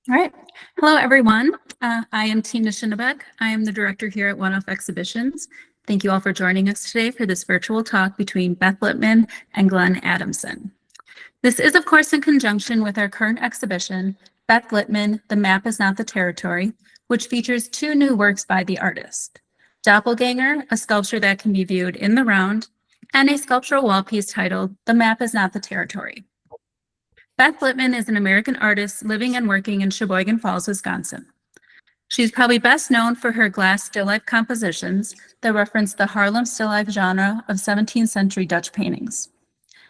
All right. Hello, everyone. I am Tina Schinnebeck. I am the director here at One Off Exhibitions. Thank you all for joining us today for this virtual talk between Beth Lipman and Glenn Adamson. This is, of course, in conjunction with our current exhibition, Beth Lipman, The Map is Not the Territory, which features two new works by the artist. Doppelgänger, a sculpture that can be viewed in the round, and a sculptural wall piece titled The Map is Not the Territory. Beth Lipman is an American artist living and working in Sheboygan Falls, Wisconsin. She's probably best known for her glass still life compositions that reference the Harlem still life genre of 17th century Dutch paintings.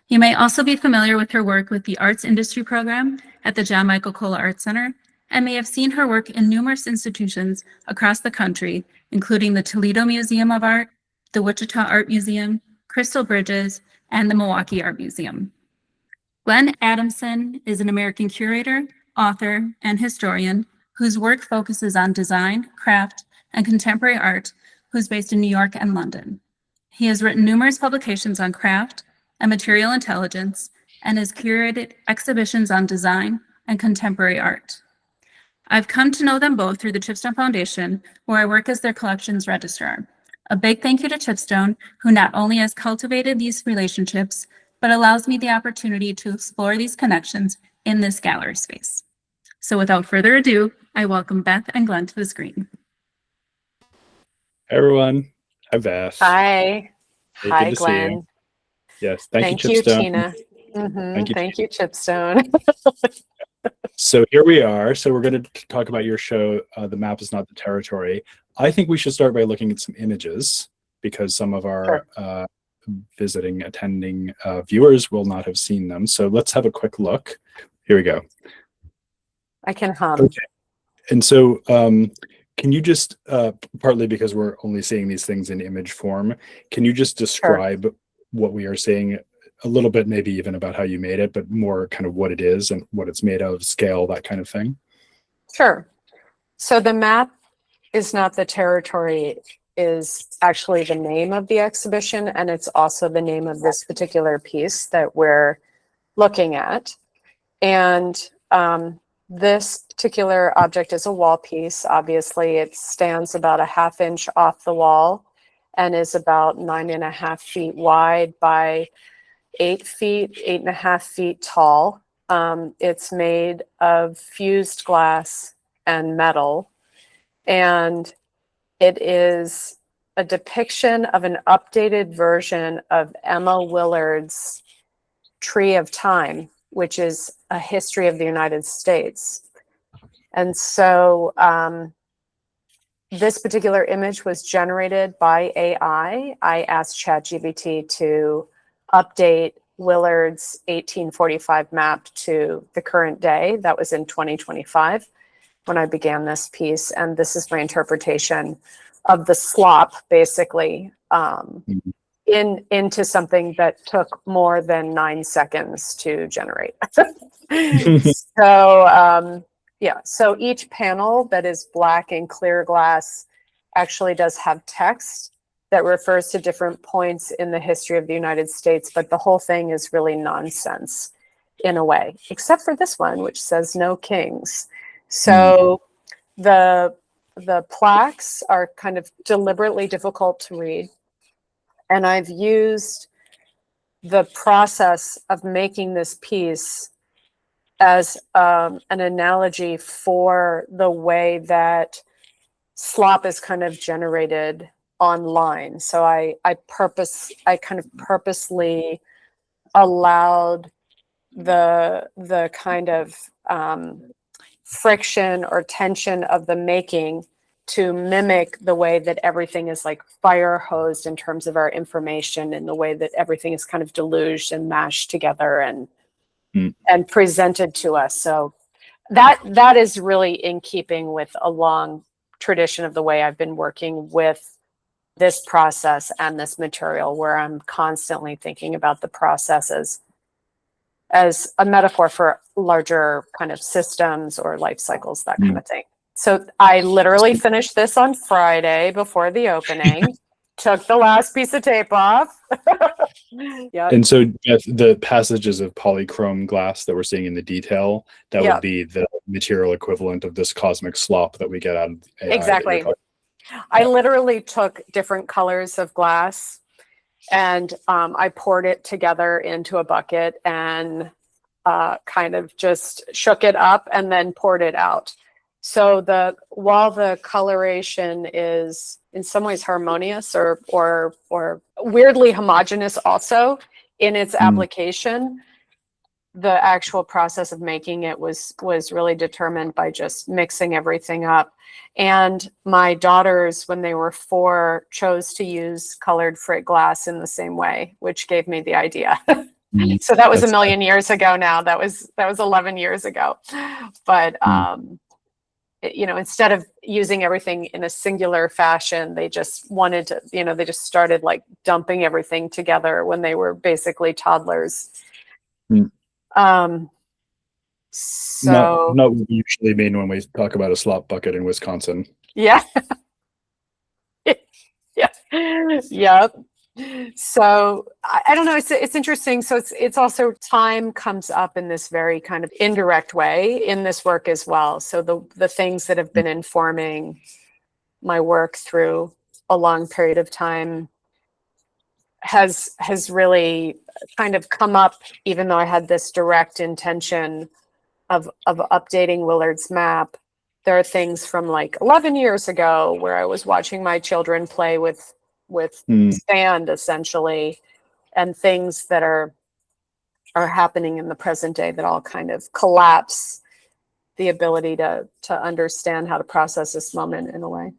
You may also be familiar with her work with the Arts Industry Program at the John Michael Kohler Art Center, and may have seen her work in numerous institutions across the country, including the Toledo Museum of Art, the Wichita Art Museum, Crystal Bridges, and the Milwaukee Art Museum. Glenn Adamson is an American curator, author, and historian whose work focuses on design, craft, and contemporary art, who's based in New York and London. He has written numerous publications on craft and material intelligence and has curated exhibitions on design and contemporary art. I've come to know them both through the Chipstone Foundation, where I work as their collections registrar. A big thank you to Chipstone, who not only has cultivated these relationships, but allows me the opportunity to explore these connections in this gallery space. So without further ado, I welcome Beth and Glenn to the screen. Hey everyone. Hi, Beth. Hi. Hey, Hi, good to see Glenn. you. Yes, thank you, you, Chipstone. Tina. Thank you, Chipstone. So here we are. So we're going to talk about your show, The Map is Not the Territory. I think we should start by looking at some images because some of our visiting, attending viewers will not have seen them. So let's have a quick look. Here we go. I can hum. Okay. And so can you just, partly because we're only seeing these things in image form, can you just describe what we are seeing a little bit, maybe even about how you made it, but more kind of what it is and what it's made of, scale, that kind of thing? Sure. So The Map is Not the Territory is actually the name of the exhibition, and it's also the name of this particular piece that we're looking at. And this particular object is a wall piece. Obviously, it stands about a ½ inch off the wall and is about 9.5 feet wide by 8 feet, 8.5 feet tall. It's made of fused glass and metal, and it is a depiction of an updated version of Emma Willard's Tree of Time, which is a history of the United States. And so this particular image was generated by AI. I asked ChatGPT to update Willard's 1845 map to the current day. That was in 2025 when I began this piece. And this is my interpretation of the slop, basically, into something that took more than 9 seconds to generate. So each panel that is black and clear glass actually does have text that refers to different points in the history of the United States, but the whole thing is really nonsense in a way, except for this one, which says no kings. So the plaques are kind of deliberately difficult to read. And I've used the process of making this piece as an analogy for the way that slop is kind of generated online. So I kind of purposely allowed the kind of friction or tension of the making to mimic the way that everything is like fire hosed in terms of our information, and the way that everything is kind of deluged and mashed together and presented to us. So that is really in keeping with a long tradition of the way I've been working with this process and this material, where I'm constantly thinking about the processes as a metaphor for larger kind of systems or life cycles, that kind of thing. So I literally finished this on Friday before the opening, took the last piece of tape off. Yeah. And so the passages of polychrome glass that we're seeing in the detail, that Yeah. would be the material equivalent of this cosmic slop that we get out of AI. Exactly. I literally took different colors of glass and I poured it together into a bucket and kind of just shook it up and then poured it out. So while the coloration is in some ways harmonious or weirdly homogeneous also in its application, the actual process of making it was really determined by just mixing everything up. And my daughters, when they were 4, chose to use colored frit glass in the same way, which gave me the idea. So that was a million years ago now. That was 11 years ago. But instead of using everything in a singular fashion, they just wanted to, they just started like dumping everything together when they were basically toddlers. So not what we usually mean when we talk about a slop bucket in Wisconsin. Yeah. Yeah. Yep. So I don't know. It's interesting. So it's also time comes up in this very kind of indirect way in this work as well. So the things that have been informing my work through a long period of time has really kind of come up, even though I had this direct intention of updating Willard's map. There are things from like 11 years ago where I was watching my children play with sand essentially, and things that are happening in the present day that all kind of collapse the ability to understand how to process this moment in a way.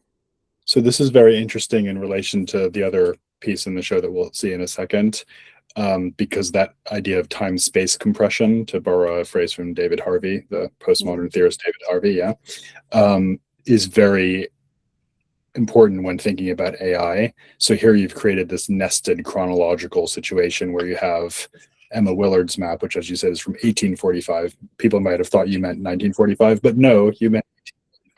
So this is very interesting in relation to the other piece in the show that we'll see in a second, because that idea of time-space compression, to borrow a phrase from David Harvey, the postmodern theorist David Harvey, is very important when thinking about AI. So here you've created this nested chronological situation where you have Emma Willard's map, which, as you said, is from 1845. People might have thought you meant 1945, but no, you meant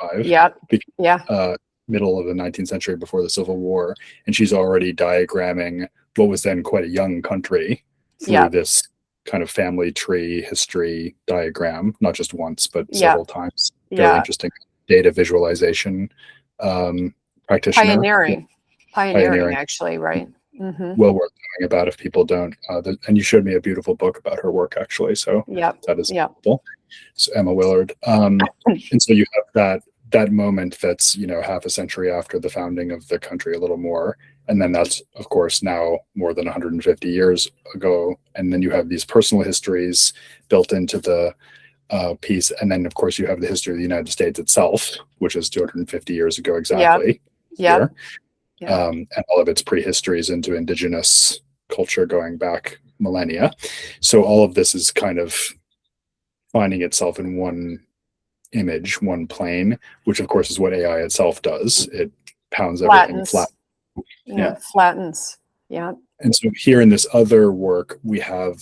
1845. Yeah. Middle of the 19th century, before the Civil War, and she's already diagramming what was then quite a young country through this kind of family tree history diagram, not just once, but several times. Very interesting data visualization practitioner. Pioneering, actually, right? Well worth knowing about if people don't. And you showed me a beautiful book about her work, actually. So that is helpful. So Emma Willard. And so you have that moment that's, half a century after the founding of the country, a little more. And then that's, of course, now more than 150 years ago. And then you have these personal histories built into the piece. And then, of course, you have the history of the United States itself, which is 250 years ago exactly. And all of its prehistories into indigenous culture going back millennia. So all of this is kind of finding itself in one image, one plane, which of course is what AI itself does. It pounds everything flat. Flattens. Yeah. And so here in this other work, we have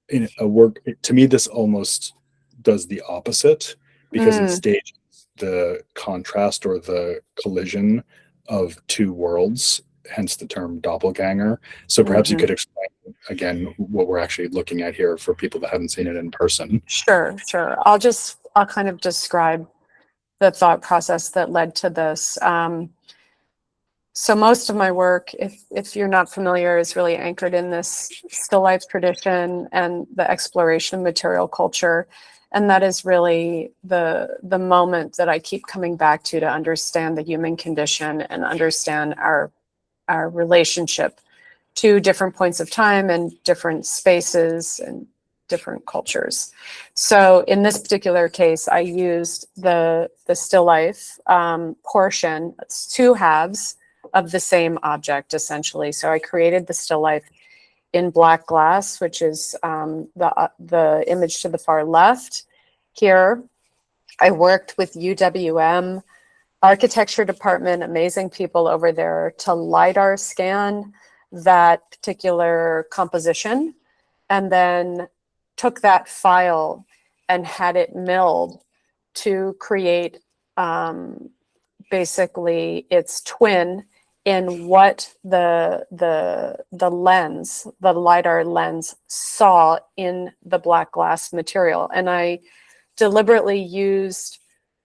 in a work, to me, this almost does the opposite, because it stages the contrast or the collision of two worlds, hence the term doppelganger. So perhaps you could explain again what we're actually looking at here for people that haven't seen it in person. Sure. I'll kind of describe the thought process that led to this. So most of my work, if you're not familiar, is really anchored in this still life tradition and the exploration of material culture. And that is really the moment that I keep coming back to understand the human condition and understand our relationship to different points of time and different spaces and different cultures. So in this particular case, I used the still life portion. It's two halves of the same object, essentially. So I created the still life in black glass, which is the image to the far left. Here, I worked with UWM architecture department, amazing people over there, to LiDAR scan that particular composition, and then took that file and had it milled to create basically its twin in what the lens, the LiDAR lens, saw in the black glass material. And I deliberately used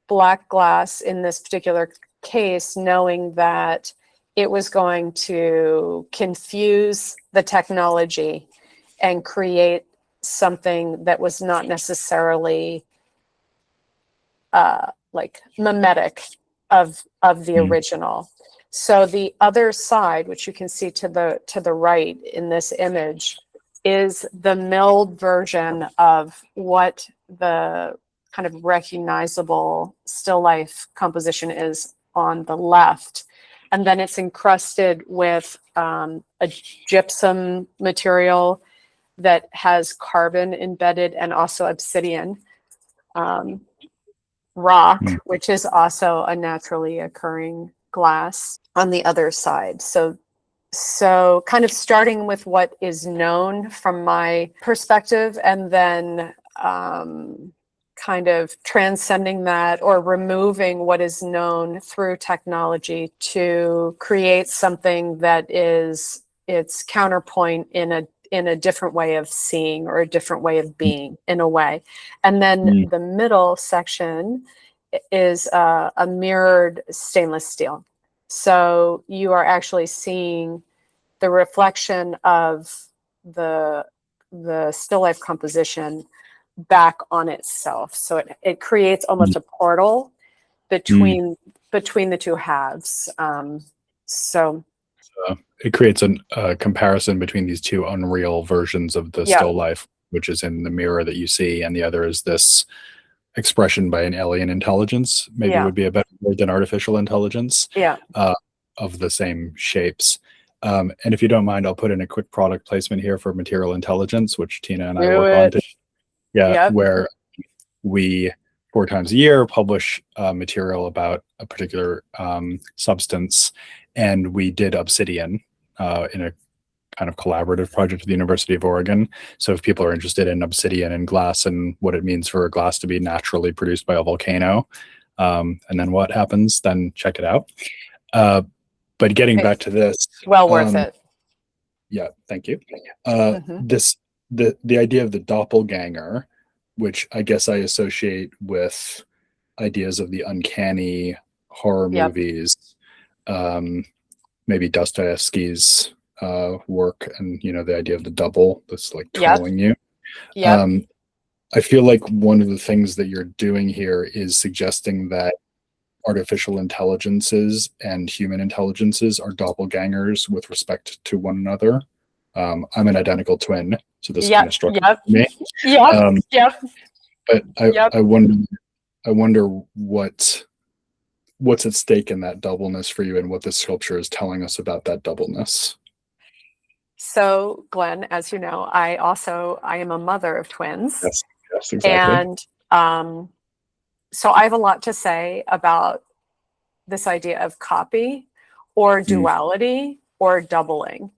black glass in this particular case, knowing that it was going to confuse the technology and create something that was not necessarily like mimetic of the original. So the other side, which you can see to the right in this image, is the milled version of what the kind of recognizable still life composition is on the left. And then it's encrusted with a gypsum material that has carbon embedded, and also obsidian rock, which is also a naturally occurring glass on the other side. So kind of starting with what is known from my perspective, and then kind of transcending that or removing what is known through technology to create something that is its counterpoint in a different way of seeing, or a different way of being, in a way. And then the middle section is a mirrored stainless steel. So you are actually seeing the reflection of the still life composition back on itself. So it creates almost a portal between the two halves. So it creates a comparison between these two unreal versions of the still life, which is in the mirror that you see, and the other is this expression by an alien intelligence. Maybe would be a better word than artificial intelligence. Of the same shapes. And if you don't mind, I'll put in a quick product placement here for Material Intelligence, which Tina and I work on. Where we 4 times a year publish material about a particular substance, and we did obsidian in a kind of collaborative project with the University of Oregon. So if people are interested in obsidian and glass and what it means for a glass to be naturally produced by a volcano, and then what happens, then check it out. But getting back to this, well worth it. Yeah, thank you. The idea of the doppelganger, which I guess I associate with ideas of the uncanny horror movies, maybe Dostoevsky's work, and the idea of the double that's like trolling you. I feel like one of the things that you're doing here is suggesting that artificial intelligences and human intelligences are doppelgangers with respect to one another. I'm an identical twin, so this kind of struck me. But I wonder what's at stake in that doubleness for you, and what this sculpture is telling us about that doubleness. So, Glenn, as you know, I am a mother of twins. Yes, exactly. And so I have a lot to say about this idea of copy, or duality, or doubling.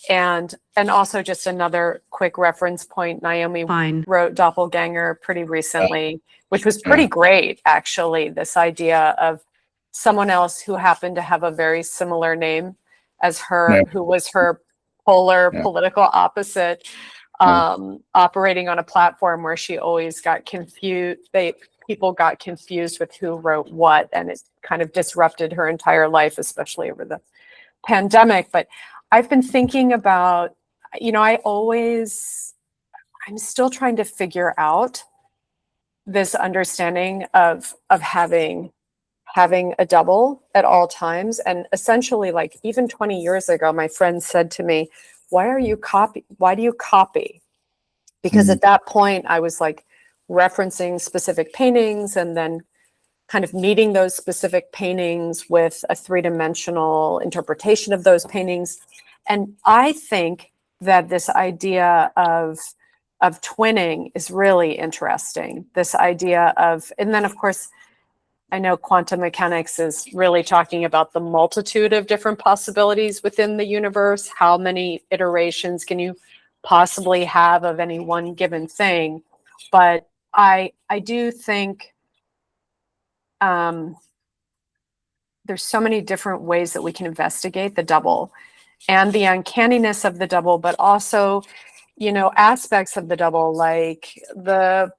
And also, just another quick reference point, Naomi wrote Doppelganger pretty recently, which was pretty great, actually. This idea of someone else who happened to have a very similar name as her, who was her polar political opposite, operating on a platform where she always got confused. People got confused with who wrote what, and it kind of disrupted her entire life, especially over the pandemic. But I've been thinking about, I'm still trying to figure out this understanding of having a double at all times. And essentially, like, even 20 years ago, my friend said to me, why do you copy? Because at that point I was like referencing specific paintings, and then kind of meeting those specific paintings with a 3-dimensional interpretation of those paintings. And I think that this idea of twinning is really interesting. This idea of, and then of course, I know quantum mechanics is really talking about the multitude of different possibilities within the universe. How many iterations can you possibly have of any one given thing? But I do think there's so many different ways that we can investigate the double and the uncanniness of the double, but also, aspects of the double, like the,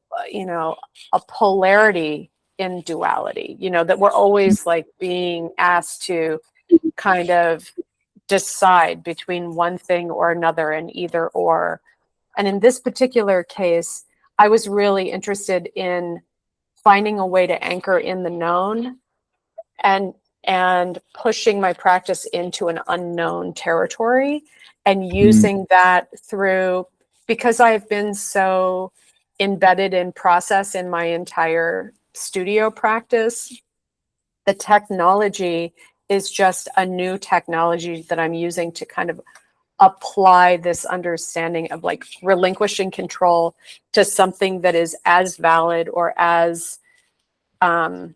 a polarity in duality, that we're always like being asked to kind of decide between one thing or another and either or. And in this particular case, I was really interested in finding a way to anchor in the known and pushing my practice into an unknown territory and using that through, because I've been so embedded in process in my entire studio practice, the technology is just a new technology that I'm using to kind of apply this understanding of like relinquishing control to something that is as valid or as, that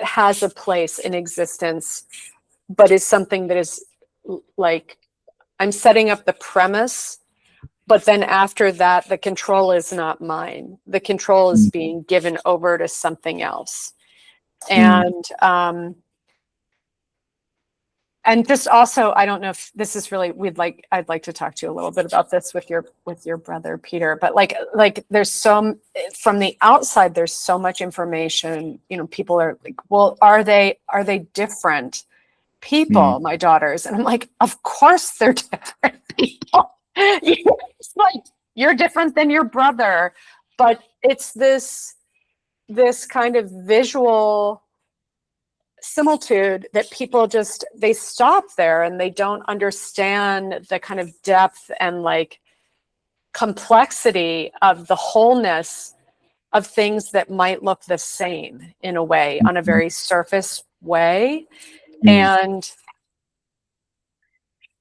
has a place in existence, but is something that is like, I'm setting up the premise, but then after that, the control is not mine. The control is being given over to something else. And just also, I don't know if this is really, I'd like to talk to you a little bit about this with your brother, Peter, but like there's from the outside, there's so much information, people are like, well, are they different people, my daughters? And I'm like, of course they're different people. It's like, you're different than your brother, but it's this kind of visual similitude that people just, they stop there and they don't understand the kind of depth and like complexity of the wholeness of things that might look the same in a way, on a very surface way. And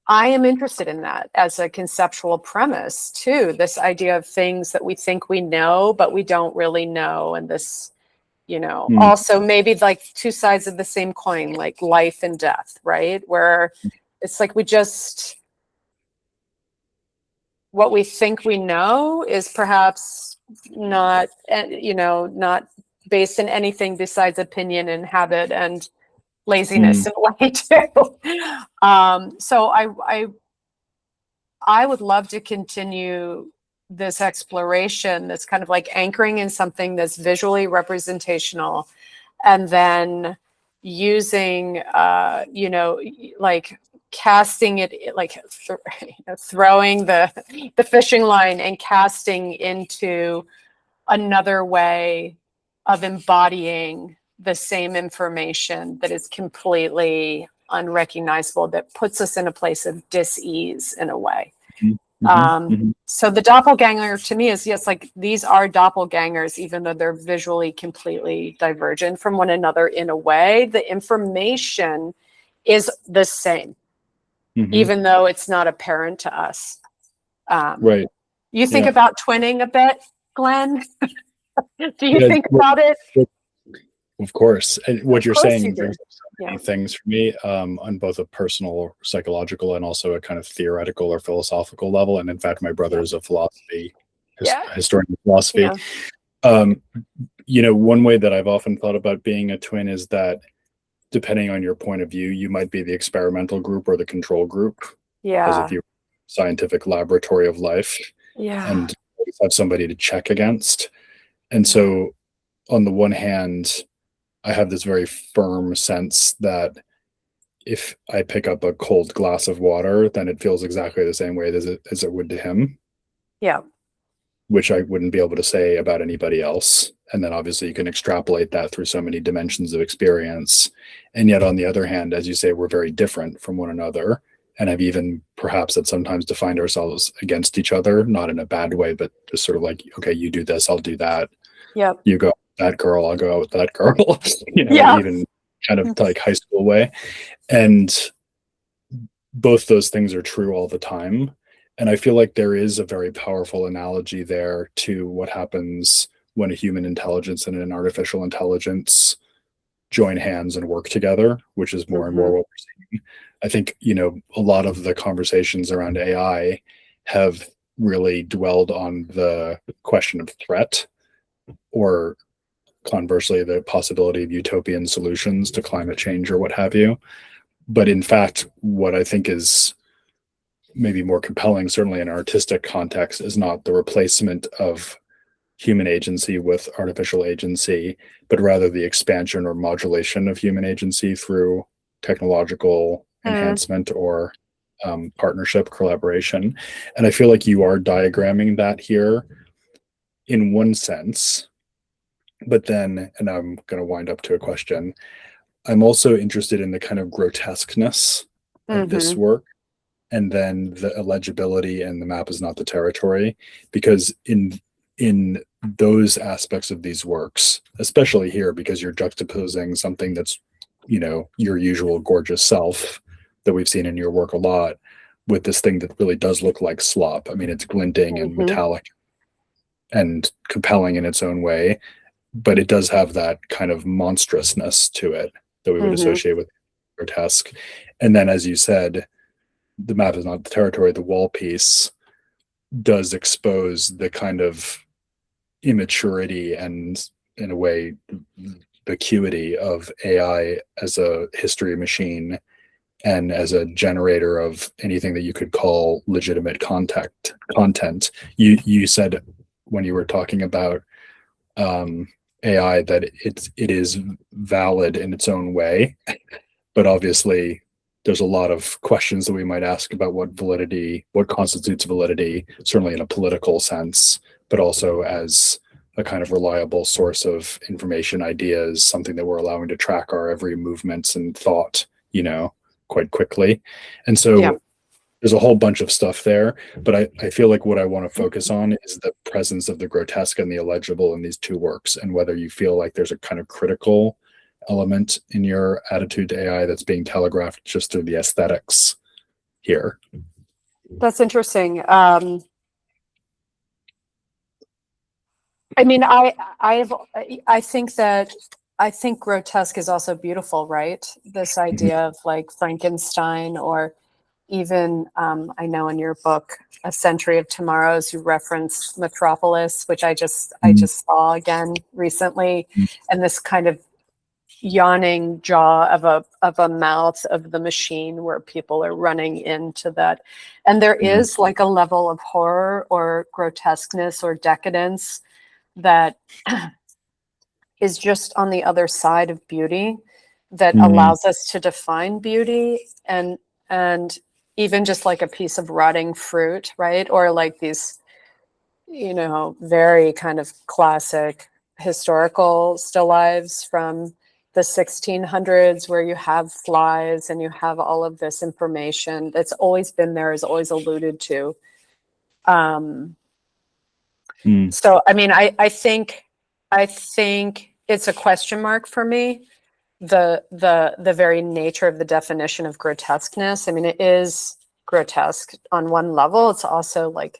I am interested in that as a conceptual premise too, this idea of things that we think we know, but we don't really know. And this, also maybe like two sides of the same coin, like life and death, right? Where it's like what we think we know is perhaps not, not based in anything besides opinion and habit and laziness in a way too. So I would love to continue this exploration that's kind of like anchoring in something that's visually representational, and then using, like casting it, like throwing the fishing line and casting into another way of embodying the same information that is completely unrecognizable, that puts us in a place of dis-ease in a way. So the doppelganger to me is, yes, like these are doppelgangers, even though they're visually completely divergent from one another in a way. The information is the same, even though it's not apparent to us. Right. You think about twinning a bit, Glenn? Do you think about it? Of course. And what you're saying you brings up so many things for me, on both a personal, psychological, and also a kind of theoretical or philosophical level. And in fact, my brother is a philosophy historian of philosophy. One way that I've often thought about being a twin is that depending on your point of view, you might be the experimental group or the control group. As if you're scientific laboratory of life. And have somebody to check against. And so on the one hand, I have this very firm sense that if I pick up a cold glass of water, then it feels exactly the same way as it would to him. Which I wouldn't be able to say about anybody else. And then obviously you can extrapolate that through so many dimensions of experience. And yet on the other hand, as you say, we're very different from one another. And I've even perhaps at sometimes defined ourselves against each other, not in a bad way, but just sort of like, okay, you do this, I'll do that. You go with that girl, I'll go out with that girl. Even kind of like high school way. And both those things are true all the time. And I feel like there is a very powerful analogy there to what happens when a human intelligence and an artificial intelligence join hands and work together, which is more and more what we're seeing. I think, a lot of the conversations around AI have really dwelled on the question of threat, or conversely, the possibility of utopian solutions to climate change or what have you. But in fact, what I think is maybe more compelling, certainly in an artistic context, is not the replacement of human agency with artificial agency, but rather the expansion or modulation of human agency through technological enhancement or partnership, collaboration. And I feel like you are diagramming that here in one sense. But then, and I'm going to wind up to a question, I'm also interested in the kind of grotesqueness of this work, and then the illegibility and the map is not the territory, because in those aspects of these works, especially here, because you're juxtaposing something that's, you know, your usual gorgeous self that we've seen in your work a lot with this thing that really does look like slop. I mean, it's glinting and metallic and compelling in its own way, but it does have that kind of monstrousness to it that we would associate with grotesque. And then, as you said, the map is not the territory. The wall piece does expose the kind of immaturity and, in a way, vacuity of AI as a history machine and as a generator of anything that you could call legitimate content. You said when you were talking about AI that it is valid in its own way, but obviously there's a lot of questions that we might ask about what constitutes validity, certainly in a political sense, but also as a kind of reliable source of information, ideas, something that we're allowing to track our every movements and thought, you know, quite quickly. And so there's a whole bunch of stuff there, but I feel like what I want to focus on is the presence of the grotesque and the illegible in these two works, and whether you feel like there's a kind of critical element in your attitude to AI that's being telegraphed just through the aesthetics here. That's interesting. I mean, I think grotesque is also beautiful, right? This idea of like Frankenstein, or even I know in your book, A Century of Tomorrows, you reference Metropolis, which I just saw again recently, and this kind of yawning jaw of a mouth of the machine where people are running into that. And there is like a level of horror or grotesqueness or decadence that is just on the other side of beauty, that allows us to define beauty, and even just like a piece of rotting fruit, right? Or like these, you know, very kind of classic historical still lives from the 1600s, where you have flies and you have all of this information that's always been there, is always alluded to. So, I mean, I think it's a question mark for me, the very nature of the definition of grotesqueness. I mean, it is grotesque on one level. It's also like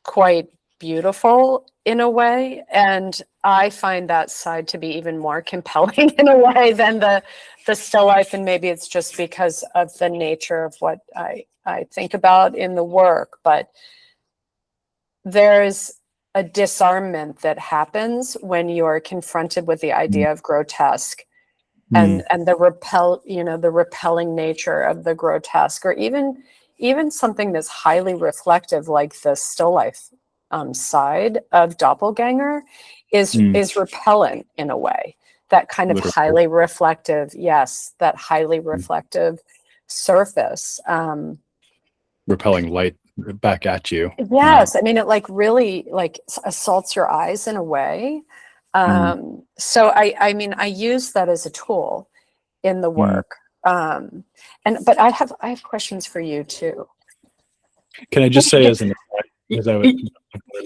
quite beautiful in a way, and I find that side to be even more compelling in a way than the still life. And maybe it's just because of the nature of what I think about in the work, but there's a disarmament that happens when you're confronted with the idea of grotesque, and the repelling nature of the grotesque, or even something that's highly reflective, like the still life side of Doppelgänger is repellent in a way. That kind of highly reflective, that highly reflective surface. Repelling light back at you. Yes, I mean, it like really like assaults your eyes in a way. So I mean, I use that as a tool in the work. But I have questions for you too. Can I just say, as I would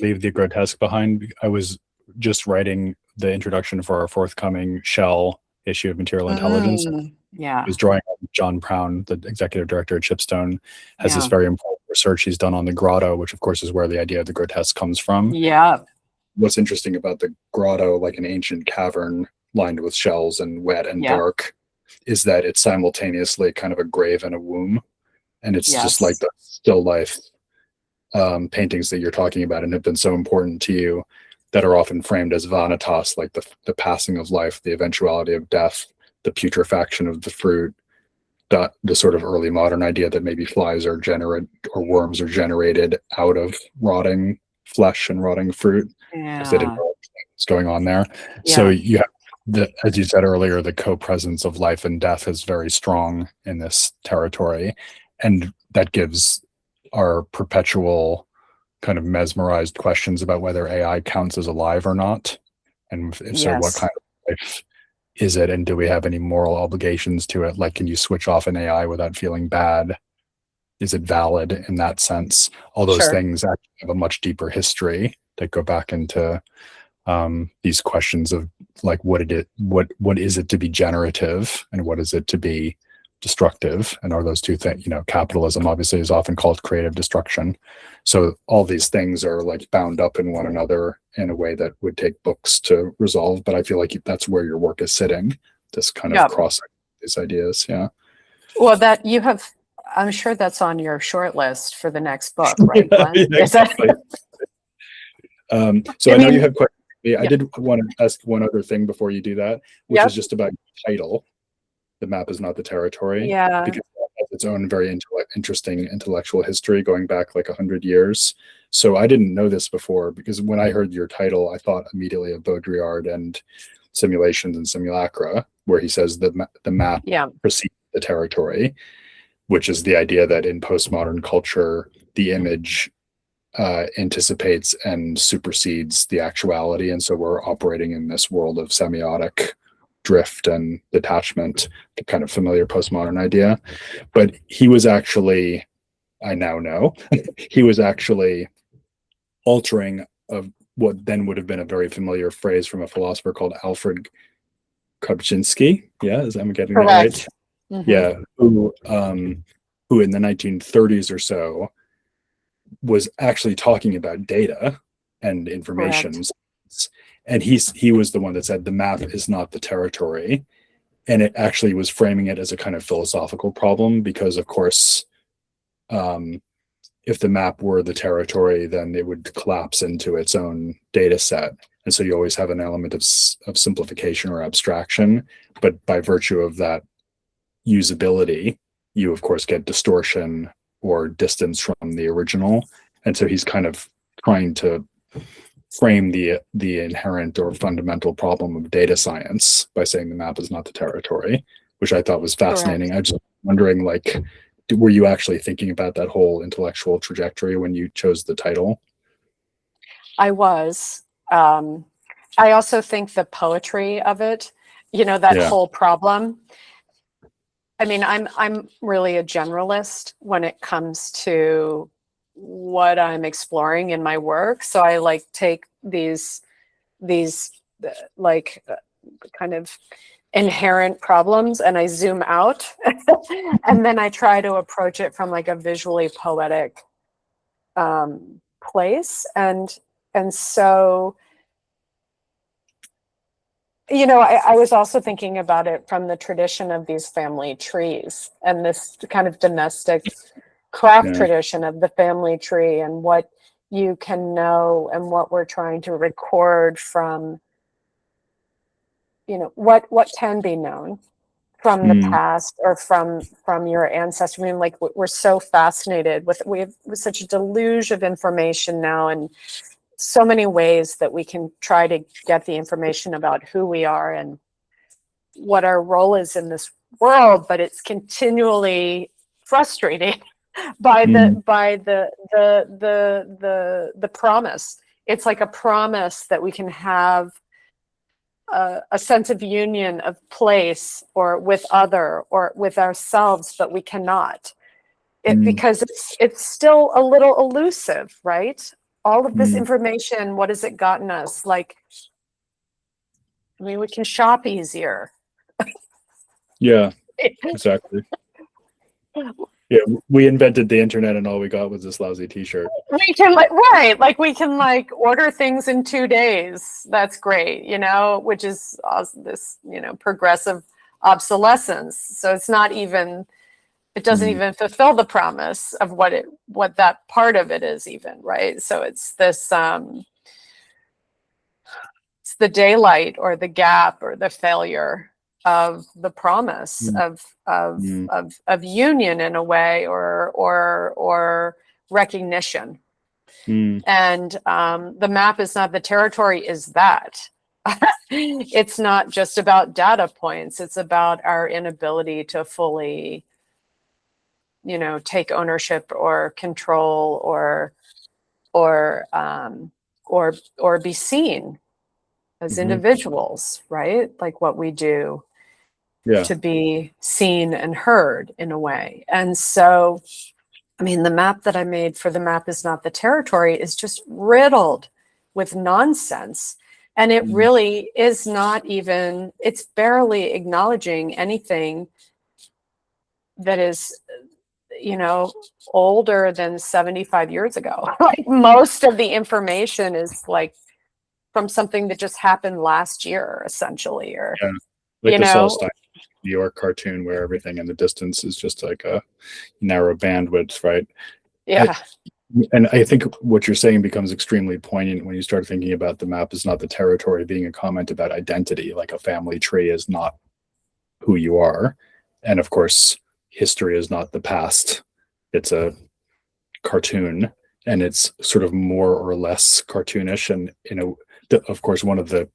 leave the grotesque behind, I was just writing the introduction for our forthcoming Shell issue of Material Intelligence. I was drawing on John Brown, the executive director at Chipstone, has this very important research he's done on the grotto, which of course is where the idea of the grotesque comes from. What's interesting about the grotto, like an ancient cavern lined with shells and wet and dark, is that it's simultaneously kind of a grave and a womb. And it's just like the still life paintings that you're talking about and have been so important to you, that are often framed as vanitas, like the passing of life, the eventuality of death, the putrefaction of the fruit, the sort of early modern idea that maybe flies are generated or worms are generated out of rotting flesh and rotting fruit, because they didn't know what was going on there. So you have as you said earlier, the co-presence of life and death is very strong in this territory, and that gives our perpetual kind of mesmerized questions about whether AI counts as alive or not, and if so, what kind of life is it, and do we have any moral obligations to it? Like, can you switch off an AI without feeling bad? Is it valid in that sense? All those things actually have a much deeper history that go back into these questions of like, what is it to be generative, and what is it to be destructive? And are those two things, capitalism obviously is often called creative destruction. So all these things are like bound up in one another in a way that would take books to resolve. But I feel like that's where your work is sitting, this kind of crossing these ideas. Yeah. Well, I'm sure that's on your short list for the next book, right, Glenn? Yeah, exactly. So I know you have questions. I did want to ask one other thing before you do that, which is just about your title. The map is not the territory. Yeah. Because it has its own very interesting intellectual history going back like 100 years. So I didn't know this before, because when I heard your title, I thought immediately of Baudrillard and Simulations and Simulacra, where he says the map precedes the territory, which is the idea that in postmodern culture, the image anticipates and supersedes the actuality. And so we're operating in this world of semiotic drift and detachment, the kind of familiar postmodern idea. But he was actually, I now know, he was actually altering of what then would have been a very familiar phrase from a philosopher called Alfred Kobzynski. Yeah, I'm getting that right? Mm-hmm. Yeah, who in the 1930s or so was actually talking about data and information. And he was the one that said the map is not the territory. And it actually was framing it as a kind of philosophical problem, because of course, if the map were the territory, then it would collapse into its own data set. And so you always have an element of simplification or abstraction, but by virtue of that usability, you of course get distortion or distance from the original. And so he's kind of trying to frame the inherent or fundamental problem of data science by saying the map is not the territory, which I thought was fascinating. I was just wondering, like, were you actually thinking about that whole intellectual trajectory when you chose the title? I was. I also think the poetry of it, that whole problem. I mean, I'm really a generalist when it comes to what I'm exploring in my work. So I like take these like kind of inherent problems and I zoom out and then I try to approach it from like a visually poetic place. And so, I was also thinking about it from the tradition of these family trees and this kind of domestic craft tradition of the family tree and what you can know and what we're trying to record from, what can be known from the past or from your ancestors. I mean, like, we're so fascinated we have such a deluge of information now, and so many ways that we can try to get the information about who we are and what our role is in this world, but it's continually frustrating by the promise. It's like a promise that we can have a sense of union of place or with other or with ourselves, but we cannot. Because it's still a little elusive, right? All of this information, what has it gotten us? Like, I mean, we can shop easier. Yeah, exactly. Yeah, we invented the internet and all we got was this lousy t-shirt. We can we can order things in 2 days. That's great, which is this, progressive obsolescence. So it's not even, it doesn't even fulfill the promise of what that part of it is even, right? So it's this, the daylight or the gap or the failure of the promise of union in a way, or recognition. And the map is not the territory is that. It's not just about data points. It's about our inability to fully, take ownership or control or be seen as individuals, right? Like what we do to be seen and heard in a way. And so, I mean, the map that I made for The Map is Not the Territory is just riddled with nonsense. And it really is not even, it's barely acknowledging anything that is, older than 75 years ago. Like most of the information is like from something that just happened last year, essentially, or, like the Celestine New York cartoon where everything in the distance is just like a narrow bandwidth, right? Yeah. And I think what you're saying becomes extremely poignant when you start thinking about The Map is Not the Territory being a comment about identity, like a family tree is not who you are. And of course, history is not the past. It's a cartoon, and it's sort of more or less cartoonish. And, of course, one of the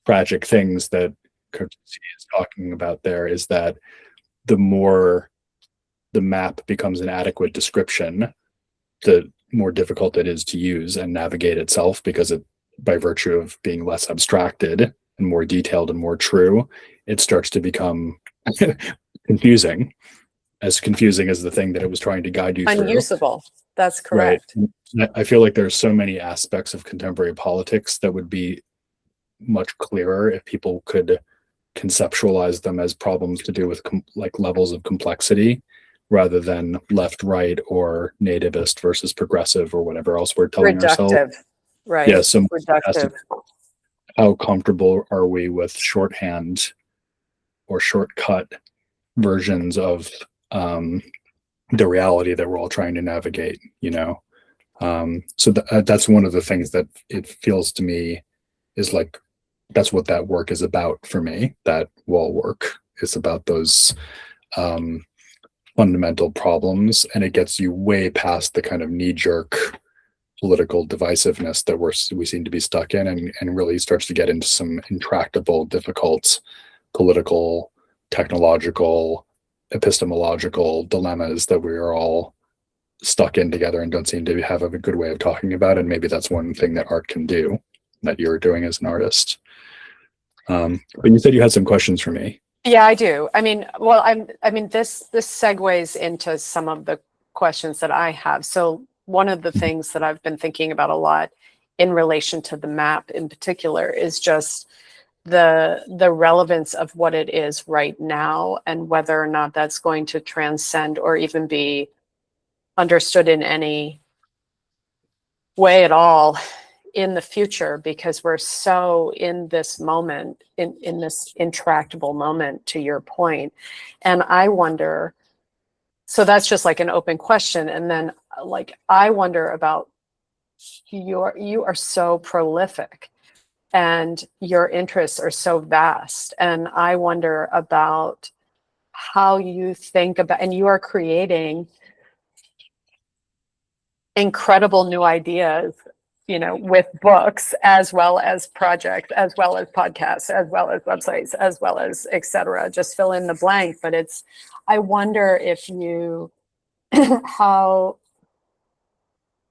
tragic things that Cartesi is talking about there is that the more the map becomes an adequate description, the more difficult it is to use and navigate itself, because it, by virtue of being less abstracted and more detailed and more true, it starts to become confusing as the thing that it was trying to guide you through. Unusable. That's correct. Right. I feel like there's so many aspects of contemporary politics that would be much clearer if people could conceptualize them as problems to do with like levels of complexity, rather than left, right, or nativist versus progressive, or whatever else we're telling ourselves. Right. Yeah. So reductive. how comfortable are we with shorthand or shortcut versions of the reality that we're all trying to navigate, so that's one of the things that it feels to me is like, that's what that work is about for me. That wall work is about those fundamental problems, and it gets you way past the kind of knee-jerk political divisiveness that we seem to be stuck in, and really starts to get into some intractable, difficult political, technological, epistemological dilemmas that we are all stuck in together and don't seem to have a good way of talking about. And maybe that's one thing that art can do, that you're doing as an artist. But you said you had some questions for me. Yeah, I do. I mean, well, this segues into some of the questions that I have. So one of the things that I've been thinking about a lot in relation to the map in particular is just the relevance of what it is right now, and whether or not that's going to transcend or even be understood in any way at all in the future, because we're so in this moment, in this intractable moment, to your point. And I wonder, so that's just like an open question. And then like, I wonder about you are so prolific and your interests are so vast. And I wonder about how you think about, and you are creating incredible new ideas, with books, as well as projects, as well as podcasts, as well as websites, as well as etc. Just fill in the blank. But I wonder if you, how,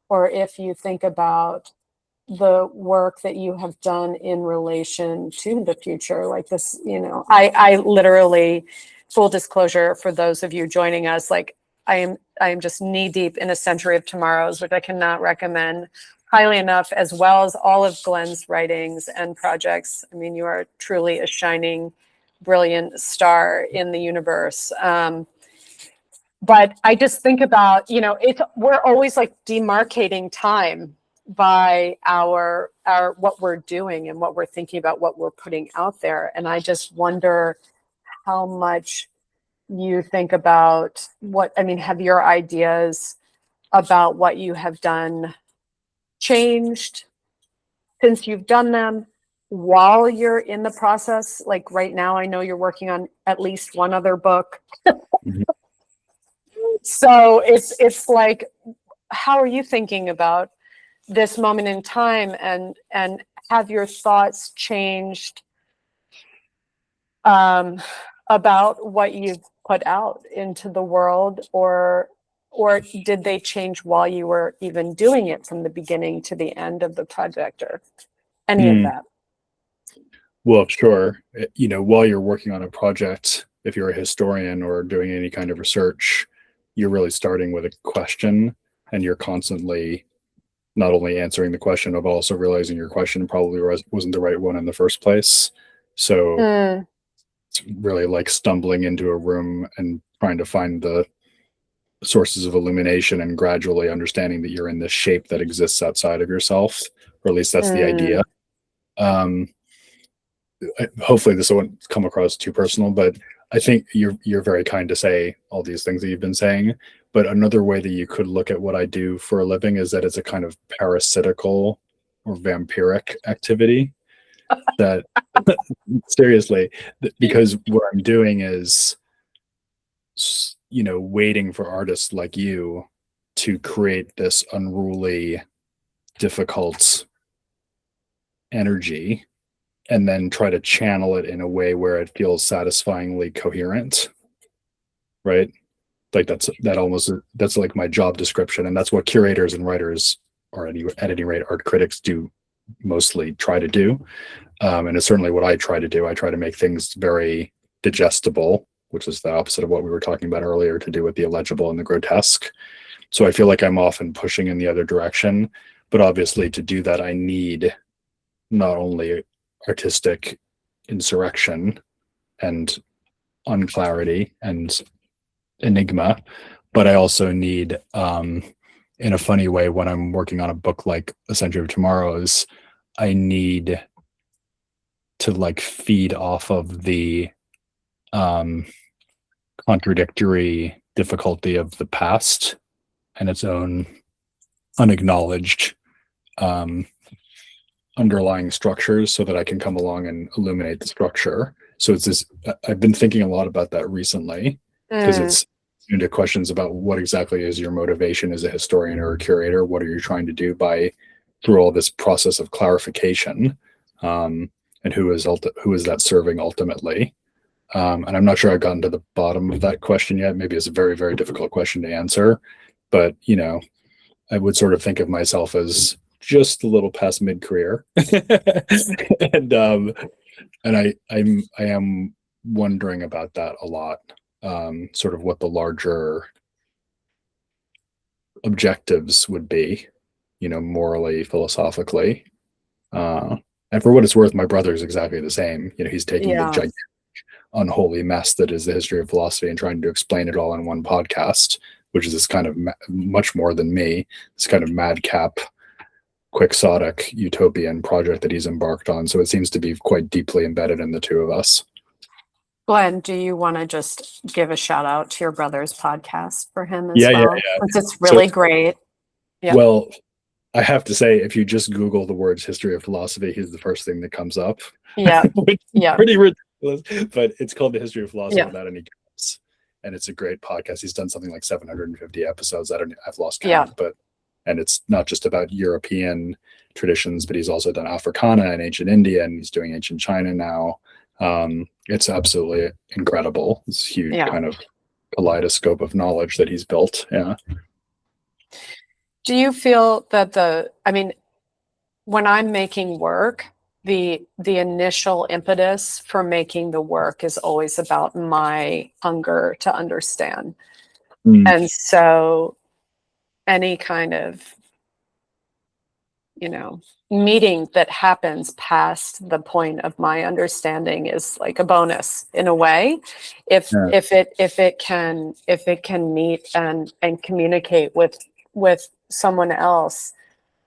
or if you think about the work that you have done in relation to the future, like this, I literally, full disclosure for those of you joining us, like I am just knee deep in A Century of Tomorrows, which I cannot recommend highly enough, as well as all of Glenn's writings and projects. I mean, you are truly a shining, brilliant star in the universe. But I just think about, we're always like demarcating time by our what we're doing and what we're thinking about, what we're putting out there. And I just wonder how much you think about have your ideas about what you have done changed since you've done them? while you're in the process, like right now, I know you're working on at least one other book. Mhm. So it's like, how are you thinking about this moment in time, and have your thoughts changed about what you've put out into the world, or did they change while you were even doing it from the beginning to the end of the project, or any of Mm. that? Well, sure. While you're working on a project, if you're a historian or doing any kind of research, you're really starting with a question, and you're constantly not only answering the question, but also realizing your question probably wasn't the right one in the first place. So Mm, it's really like stumbling into a room and trying to find the sources of illumination and gradually understanding that you're in this shape that exists outside of yourself, or at least that's the idea. mm, Um, Hopefully this won't come across too personal, but I think you're very kind to say all these things that you've been saying. But another way that you could look at what I do for a living is that it's a kind of parasitical or vampiric activity. That seriously, because what I'm doing is, waiting for artists like you to create this unruly, difficult energy and then try to channel it in a way where it feels satisfyingly coherent, right? Like that's like my job description, and that's what curators and writers, or at any rate art critics, do mostly try to do. And it's certainly what I try to do. I try to make things very digestible, which is the opposite of what we were talking about earlier, to do with the illegible and the grotesque. So I feel like I'm often pushing in the other direction, but obviously to do that I need not only artistic insurrection and unclarity and enigma, but I also need, in a funny way, when I'm working on a book like A Century of Tomorrows, I need to like feed off of the um, contradictory difficulty of the past and its own unacknowledged um, underlying structures, so that I can come along and illuminate the structure. So it's this, I've been thinking a lot about that recently, because mm, it's into questions about what exactly is your motivation as a historian or a curator. What are you trying to do by through all this process of clarification, and who is that serving ultimately? And I'm not sure I've gotten to the bottom of that question yet. Maybe it's a very, very difficult question to answer, but I would sort of think of myself as just a little past mid-career, and I am wondering about that a lot. Sort of what the larger objectives would be, morally, philosophically. And for what it's worth, my brother is exactly the same. He's taking the yeah, gigantic unholy mess that is the history of philosophy and trying to explain it all in one podcast, which is this kind of much more than me, this kind of madcap, quixotic utopian project that he's embarked on. So it seems to be quite deeply embedded in the two of us. Glenn, do you want to just give a shout out to your brother's podcast for him as Yeah, well? yeah. Since it's really So, great. Yeah. well, I have to say, if you just Google the words history of philosophy, he's the first thing that comes up. Yeah. Which is Yeah. pretty ridiculous, but it's called The History of Philosophy Yeah. Without Any Gaps. And it's a great podcast. He's done something like 750 episodes. I've lost Yeah. count, and it's not just about European traditions, but he's also done Africana and ancient India, and he's doing ancient China now. It's absolutely incredible. This huge Yeah. kind of kaleidoscope of knowledge that he's built. Yeah. Do you feel that when I'm making work, the initial impetus for making the work is always about my hunger to understand. Mm. And so any kind of, meeting that happens past the point of my understanding is like a bonus in a way. If Yeah. if it can meet and communicate with someone else,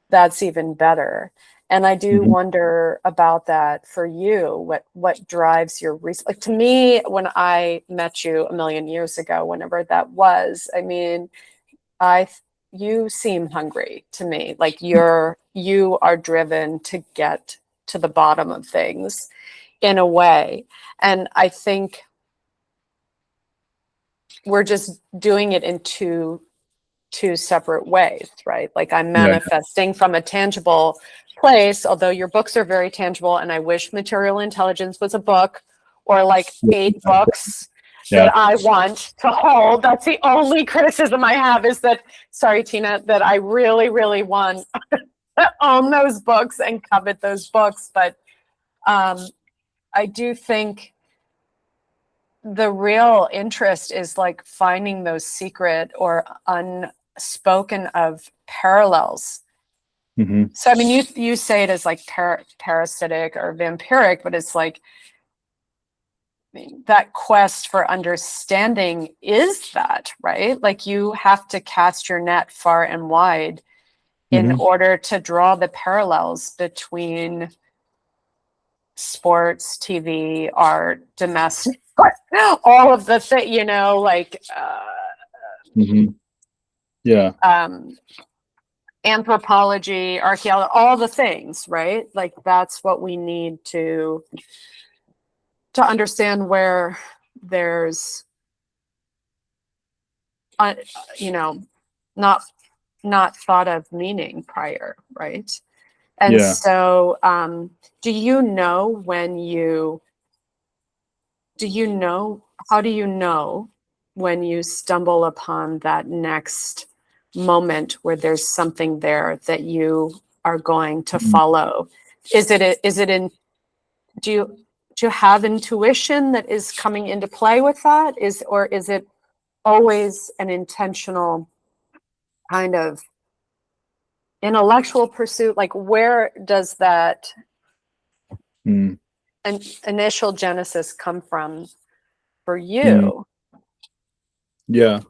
that's even better. And I do Mhm. wonder about that for you. What drives your research? Like, to me, when I met you a million years ago, whenever that was, you seem hungry to me. Like you are driven to get to the bottom of things in a way. And I think we're just doing it in two separate ways, right? Like I'm manifesting from a tangible place, although your books are very tangible, and I wish Material Intelligence was a book or like 8 books that I want to hold. That's the only criticism I have, is that, sorry, Tina, that I really, really want to own those books and covet those books. But I do think the real interest is like finding those secret or unspoken of parallels. Mm-hmm. So I mean, you say it as like parasitic or vampiric, but it's like that quest for understanding is that, right? Like you have to cast your net far and wide in order to draw the parallels between sports, TV, art, domestic, all of the things, you know, like anthropology, archaeology, all the things, right? Like that's what we need to understand where there's, you know, not thought of meaning prior, right? And so, how do you know when you stumble upon that next moment where there's something there that you are going to follow? Do you have intuition that is coming into play with that? Or is it always an intentional kind of intellectual pursuit? Like where does that an initial genesis come from for you? I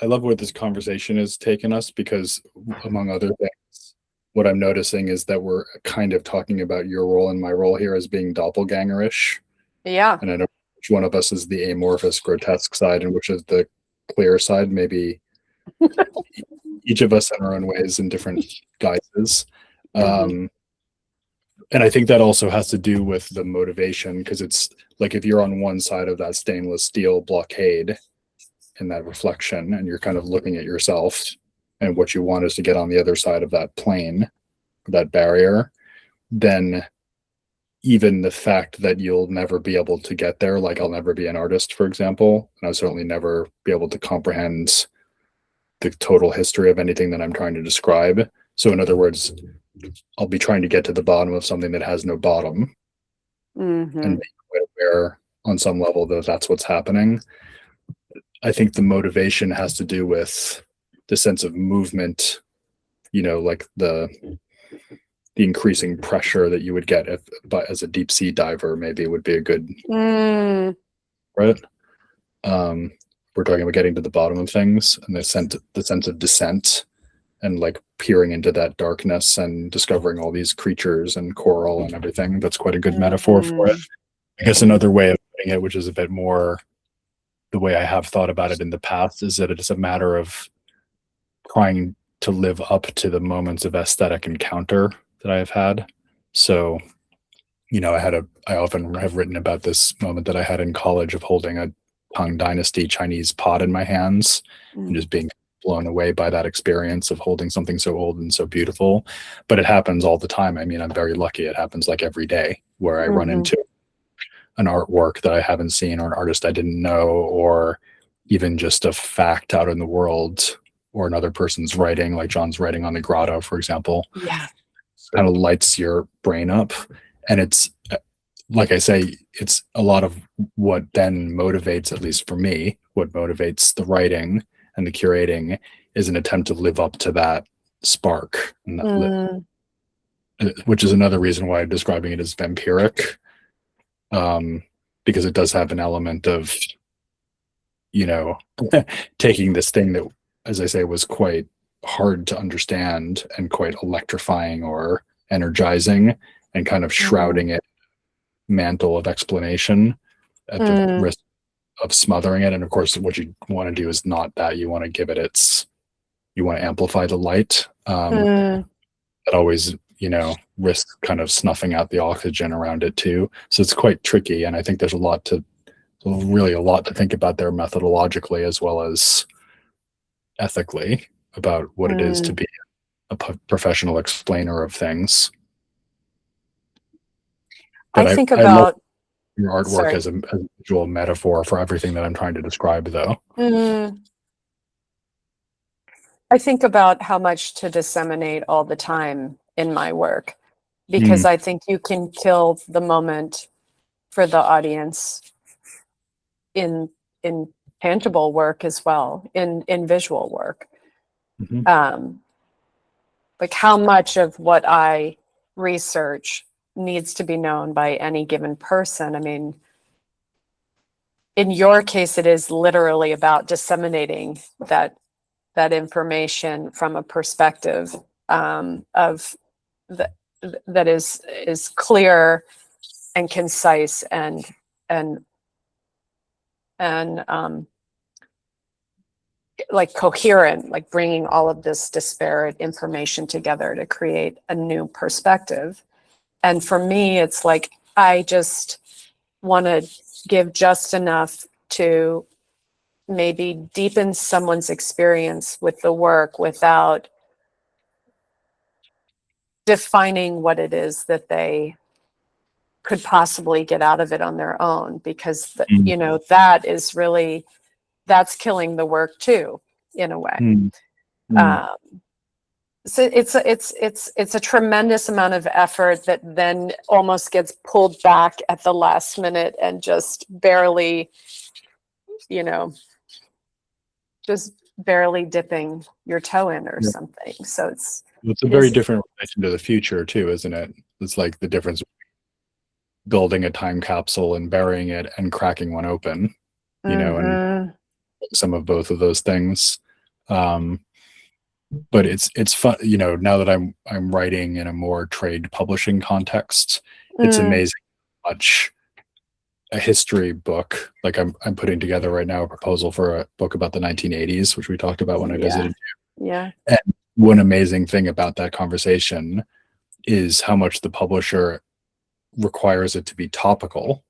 love where this conversation has taken us, because among other things, what I'm noticing is that we're kind of talking about your role and my role here as being doppelgangerish. Yeah. And I know which one of us is the amorphous, grotesque side and which is the clear side. Maybe each of us in our own ways in different guises. And I think that also has to do with the motivation, because it's like if you're on one side of that stainless steel blockade in that reflection and you're kind of looking at yourself, and what you want is to get on the other side of that plane, that barrier, then even the fact that you'll never be able to get there, like I'll never be an artist, for example, and I'll certainly never be able to comprehend the total history of anything that I'm trying to describe. So in other words, I'll be trying to get to the bottom of something that has no bottom, and make it aware on some level that that's what's happening. I think the motivation has to do with the sense of movement, you know, like the increasing pressure that you would get as a deep sea diver, maybe would be a good, right? We're talking about getting to the bottom of things and the sense of descent and like peering into that darkness and discovering all these creatures and coral and everything. That's quite a good metaphor for it. I guess another way of putting it, which is a bit more the way I have thought about it in the past, is that it's a matter of trying to live up to the moments of aesthetic encounter that I have had. So, you know, I often have written about this moment that I had in college of holding a Tang Dynasty Chinese pot in my hands and just being blown away by that experience of holding something so old and so beautiful. But it happens all the time. I mean, I'm very lucky. It happens like every day where I run into an artwork that I haven't seen, or an artist I didn't know, or even just a fact out in the world, or another person's writing, like John's writing on the grotto, for example. Yeah. Kind of lights your brain up. And it's, like I say, it's a lot of what then motivates, at least for me, what motivates the writing and the curating is an attempt to live up to that spark, and that which is another reason why I'm describing it as vampiric. Because it does have an element of, you know, taking this thing that, as I say, was quite hard to understand and quite electrifying or energizing, and kind of shrouding it mantle of explanation at the risk of smothering it. And of course, what you want to do is not that. You want to give it you want to amplify the light. That always risk kind of snuffing out the oxygen around it too. So it's quite tricky, and I think there's really a lot to think about there methodologically as well as ethically about what it is to be a professional explainer of things. But I think love about your artwork sorry. as a visual metaphor for everything that I'm trying to describe, though. I think about how much to disseminate all the time in my work, because I think you can kill the moment for the audience in tangible work as well, in visual work. Like how much of what I research needs to be known by any given person. I mean, in your case, it is literally about disseminating that information from a perspective of that is clear and concise and like coherent, like bringing all of this disparate information together to create a new perspective. And for me, it's like I just want to give just enough to maybe deepen someone's experience with the work without defining what it is that they could possibly get out of it on their own, because that is really, that's killing the work too, in a way. So it's a tremendous amount of effort that then almost gets pulled back at the last minute and just barely, just barely dipping your toe in or something. So it's a very different relation to the future too, isn't it? It's like the difference between building a time capsule and burying it and cracking one open, and some of both of those things. But it's fun, now that I'm writing in a more trade publishing context, it's amazing how much a history book, like I'm putting together right now a proposal for a book about the 1980s, which we talked about when I visited you. Yeah. And one amazing thing about that conversation is how much the publisher requires it to be topical.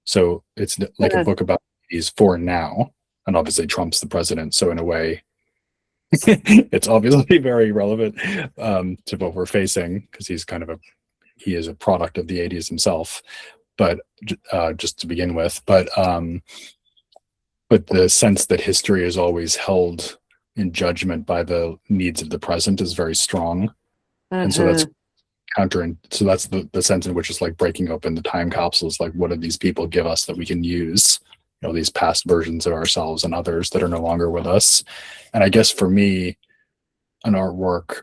So it's like a book about the 80s for now, and obviously Trump's the president, so in a way it's obviously very relevant to what we're facing, because he is a product of the 80s himself. But just to begin with, but the sense that history is always held in judgment by the needs of the present is very strong. And so that's so that's the sense in which it's like breaking open the time capsules, like what do these people give us that we can use, these past versions of ourselves and others that are no longer with us. And I guess for me, an artwork,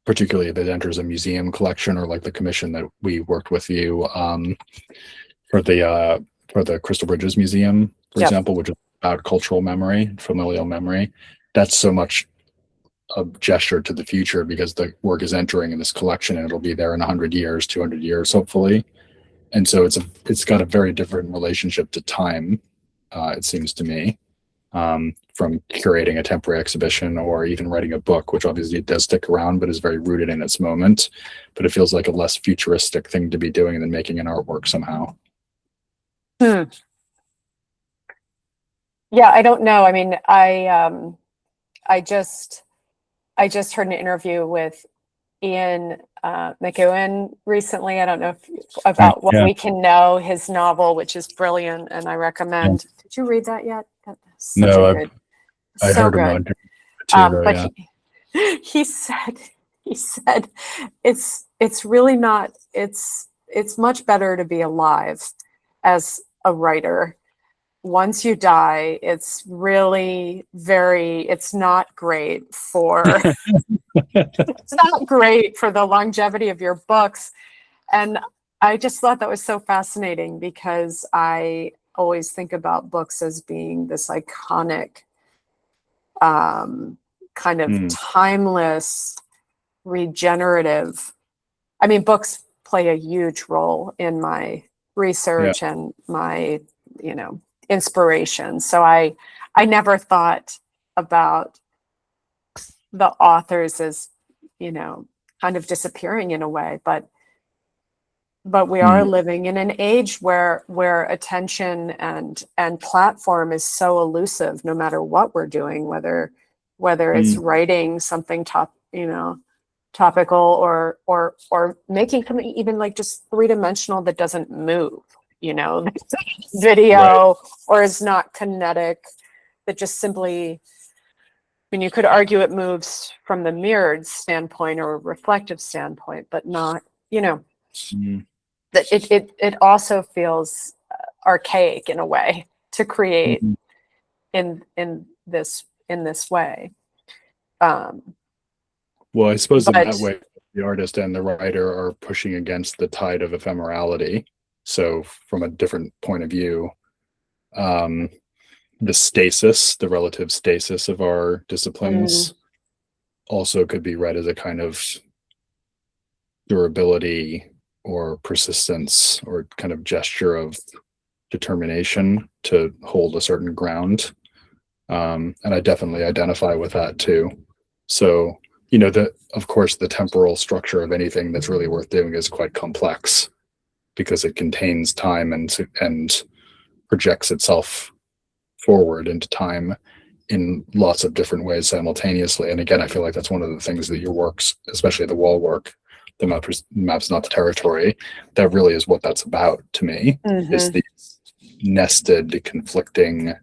particularly if it enters a museum collection, or like the commission that we worked with you for the Crystal Bridges Museum, for example, which is about cultural memory, familial memory, that's so much a gesture to the future, because the work is entering in this collection and it'll be there in 100 years, 200 years, hopefully. And so it's got a very different relationship to time, it seems to me, from curating a temporary exhibition or even writing a book, which obviously it does stick around, but is very rooted in its moment. But it feels like a less futuristic thing to be doing than making an artwork somehow. Yeah, I don't know. I mean, I just heard an interview with Ian McEwen recently. I don't know about What We Can Know, his novel, which is brilliant, and I recommend. Did you read that yet? No, I heard about it too. But he said it's really not. It's much better to be alive as a writer. Once you die, it's really it's not great for it's not great for the longevity of your books. And I just thought that was so fascinating, because I always think about books as being this iconic, kind of timeless, regenerative. I mean, books play a huge role in my research and my, inspiration. So I never thought about the authors as, kind of disappearing in a way, but we are living in an age where attention and platform is so elusive, no matter what we're doing, whether it's writing something topical or making something even like just three-dimensional that doesn't move, video, right. or is not kinetic, that just simply, I mean, you could argue it moves from the mirrored standpoint or a reflective standpoint, but not, that it also feels archaic in a way to create in this way. Well, I suppose in but that way, the artist and the writer are pushing against the tide of ephemerality. So from a different point of view, the relative stasis of our disciplines also could be read as a kind of durability or persistence or kind of gesture of determination to hold a certain ground. And I definitely identify with that too. So, of course, the temporal structure of anything that's really worth doing is quite complex because it contains time and projects itself forward into time in lots of different ways simultaneously. And again, I feel like that's one of the things that your works, especially the wall work, the map's not the territory, that really is what that's about to me, is these nested, conflicting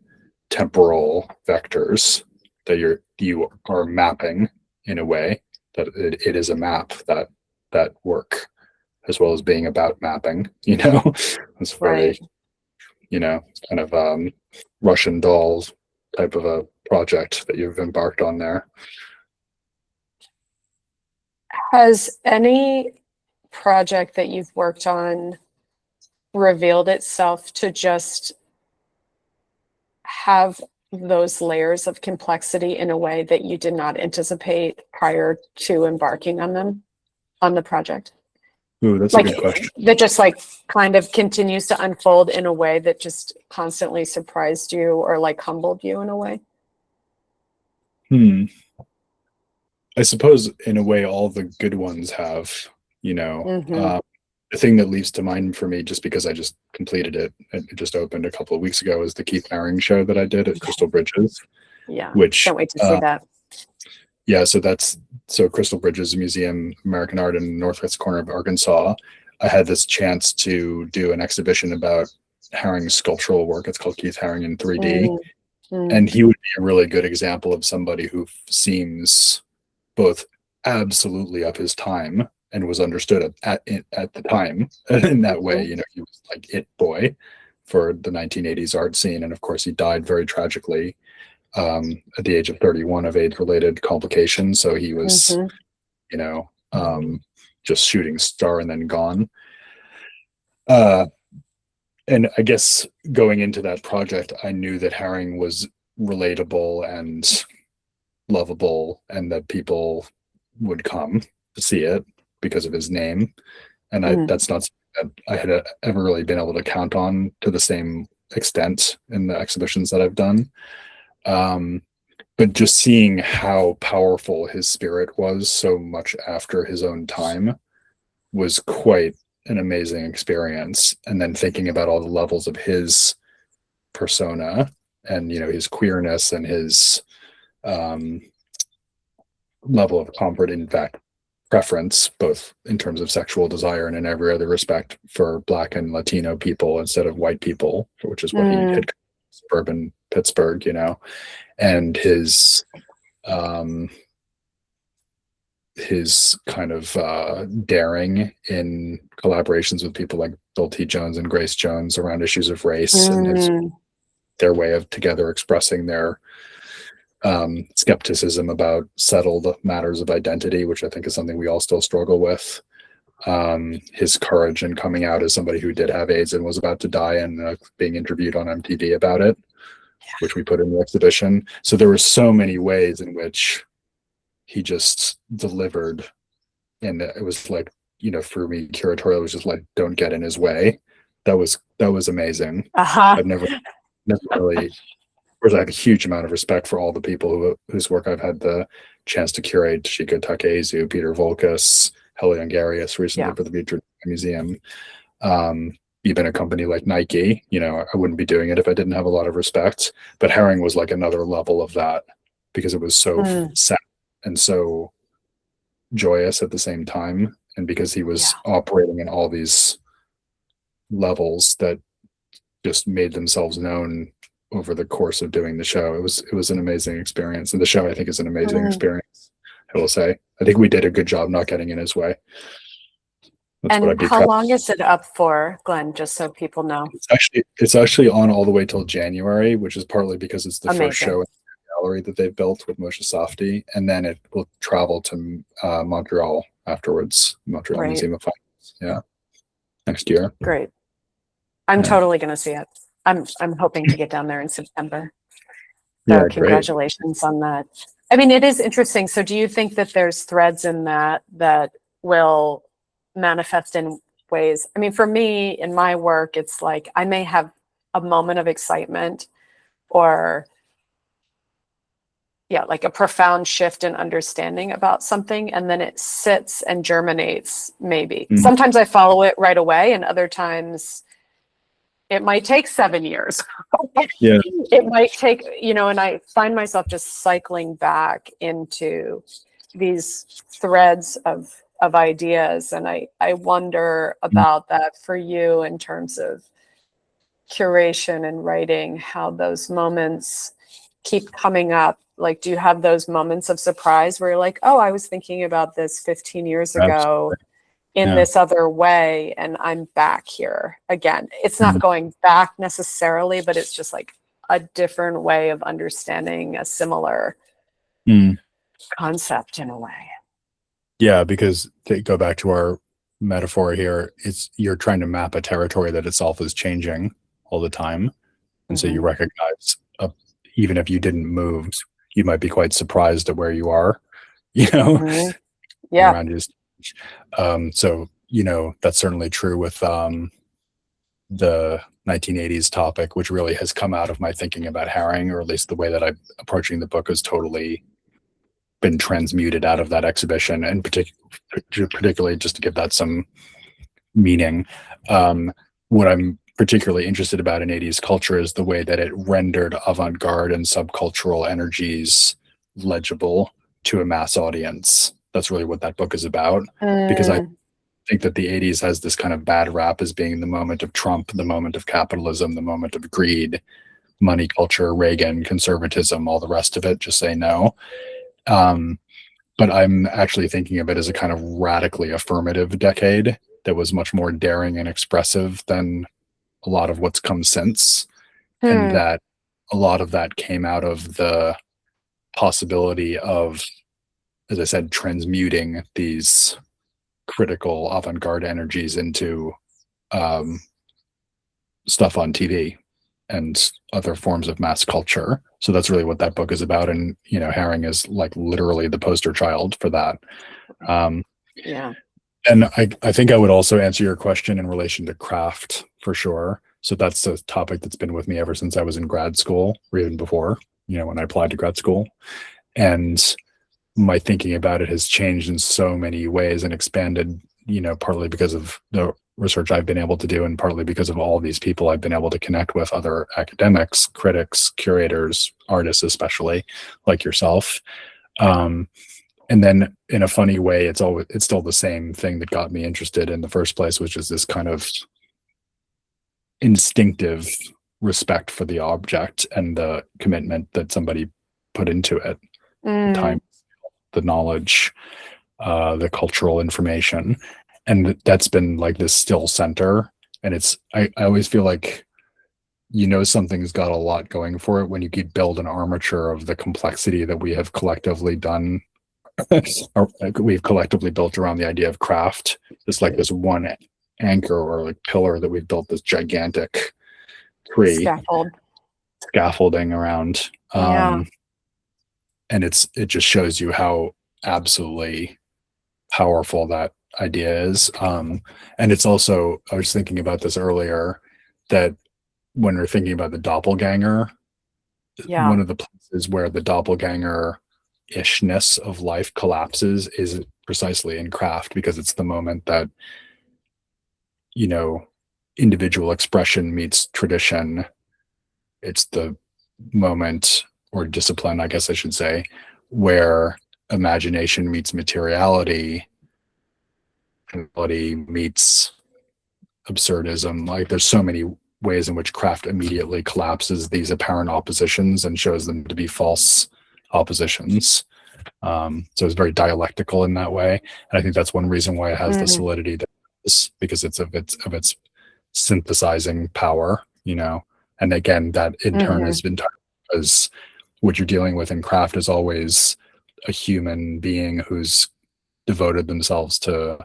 temporal vectors that you are mapping in a way that it is a map, that work, as well as being about mapping, it's very, kind of Russian dolls type of a project that you've embarked on there. Has any project that you've worked on revealed itself to just have those layers of complexity in a way that you did not anticipate prior to embarking on the project? Ooh, that's a good question. That just kind of continues to unfold in a way that just constantly surprised you or humbled you in a way? I suppose in a way all the good ones have, the thing that leaps to mind for me, just because I just completed it just opened a couple of weeks ago, is the Keith Haring show that I did at Crystal Bridges. Yeah, which can't wait to see that. Yeah, so Crystal Bridges Museum, American Art in the northwest corner of Arkansas. I had this chance to do an exhibition about Haring's sculptural work. It's called Keith Haring in 3D. And he would be a really good example of somebody who seems both absolutely of his time and was understood at the time in that way. He was like it boy for the 1980s art scene. And of course, he died very tragically at the age of 31 of AIDS-related complications. So he was, just shooting star and then gone. And I guess going into that project, I knew that Haring was relatable and lovable and that people would come to see it because of his name. And that's not something that I had ever really been able to count on to the same extent in the exhibitions that I've done. But just seeing how powerful his spirit was so much after his own time was quite an amazing experience. And then thinking about all the levels of his persona and, his queerness and his level of comfort, in fact, preference, both in terms of sexual desire and in every other respect for Black and Latino people instead of white people, which is what he had suburban Pittsburgh, and his kind of daring in collaborations with people like Bill T. Jones and Grace Jones around issues of race and their way of together expressing their skepticism about settled matters of identity, which I think is something we all still struggle with. His courage in coming out as somebody who did have AIDS and was about to die and being interviewed on MTV about it, which we put in the exhibition. So there were so many ways in which he just delivered. And it was like, for me, curatorial was just like, don't get in his way. That was amazing. I've never really course, I have a huge amount of respect for all the people whose work I've had the chance to curate: Shiko Takezu, Peter Volkas, Heli Ungarius recently for the Future Museum. Even a company like Nike, I wouldn't be doing it if I didn't have a lot of respect. But Herring was like another level of that, because it was so sad and so joyous at the same time, and because he was operating in all these levels that just made themselves known over the course of doing the show. It was an amazing experience, and the show, I think, is an amazing experience. I will say, I think we did a good job not getting in his way. That's and how long is it up for, Glenn, just so people know? It's actually on all the way till January, which is partly because it's the first show in the gallery that they've built with Moshe Safdie, and then it will travel to Montreal afterwards, Montreal Museum of Fine Arts, next year. Great. I'm totally going to see it. I'm hoping to get down there in September. So congratulations on that. I mean, it is interesting. So do you think that there's threads in that will manifest in ways? I mean, for me, in my work, it's like I may have a moment of excitement or like a profound shift in understanding about something, and then it sits and germinates maybe. Sometimes I follow it right away, and other times it might take 7 years. It might take, and I find myself just cycling back into these threads of ideas. And I wonder about that for you in terms of curation and writing, how those moments keep coming up. Like, do you have those moments of surprise where you're like, oh, I was thinking about this 15 years ago in this other way, and I'm back here again? It's not going back necessarily, but it's just like a different way of understanding a similar concept in a way. Yeah, because to go back to our metaphor here, you're trying to map a territory that itself is changing all the time. And so you recognize, even if you didn't move, you might be quite surprised at where you are, around you. So, that's certainly true with the 1980s topic, which really has come out of my thinking about Herring, or at least the way that I'm approaching the book has totally been transmuted out of that exhibition, and particularly just to give that some meaning. What I'm particularly interested about in 80s culture is the way that it rendered avant-garde and subcultural energies legible to a mass audience. That's really what that book is about, because I think that the 80s has this kind of bad rap as being the moment of Trump, the moment of capitalism, the moment of greed, money culture, Reagan, conservatism, all the rest of it. Just say no. But I'm actually thinking of it as a kind of radically affirmative decade that was much more daring and expressive than a lot of what's come since. And that a lot of that came out of the possibility of, as I said, transmuting these critical avant-garde energies into stuff on TV and other forms of mass culture. So that's really what that book is about. And, Herring is like literally the poster child for that. And I think I would also answer your question in relation to craft for sure. So that's a topic that's been with me ever since I was in grad school, or even before, when I applied to grad school. And my thinking about it has changed in so many ways and expanded, partly because of the research I've been able to do, and partly because of all these people I've been able to connect with, other academics, critics, curators, artists, especially like yourself. And then in a funny way, it's still the same thing that got me interested in the first place, which is this kind of instinctive respect for the object and the commitment that somebody put into it, the time, the knowledge, the cultural information. And that's been like this still center. And I always feel like, something's got a lot going for it when you keep build an armature of the complexity that we have collectively done. We've collectively built around the idea of craft. It's like this one anchor or like pillar that we've built this gigantic tree scaffolding around. And it just shows you how absolutely powerful that idea is. And it's also, I was thinking about this earlier, that when we're thinking about the doppelganger, Yeah. one of the places where the doppelganger-ishness of life collapses is precisely in craft, because it's the moment that, you know, individual expression meets tradition. It's the moment, or discipline, I guess I should say, where imagination meets materiality, and reality meets absurdism. Like, there's so many ways in which craft immediately collapses these apparent oppositions and shows them to be false oppositions. So it's very dialectical in that way, and I think that's one reason why it has the solidity that it is, because it's of its synthesizing power, you know. And again, that in turn has been because what you're dealing with in craft is always a human being who's devoted themselves to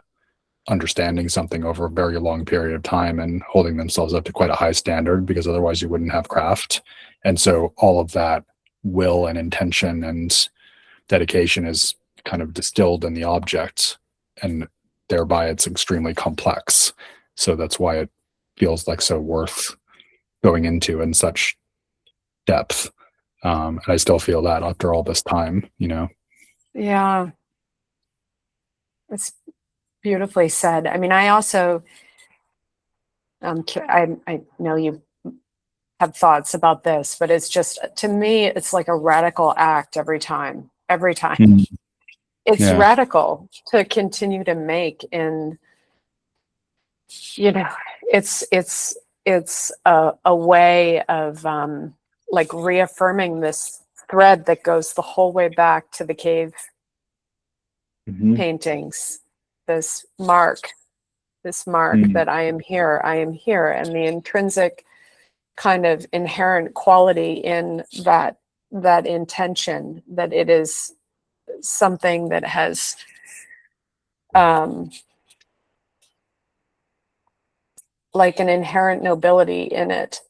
understanding something over a very long period of time and holding themselves up to quite a high standard, because otherwise you wouldn't have craft. And so all of that will and intention and dedication is kind of distilled in the object, and thereby it's extremely complex. So that's why it feels like so worth going into in such depth. And I still feel that after all this time, you know. Yeah. It's beautifully said. I mean, I also, I know you have thoughts about this, but it's just, to me, it's like a radical act every time. It's radical to continue to make in, you know, it's a way of like reaffirming this thread that goes the whole way back to the cave paintings, this mark that I am here, and the intrinsic kind of inherent quality in that intention, that it is something that has like an inherent nobility in it,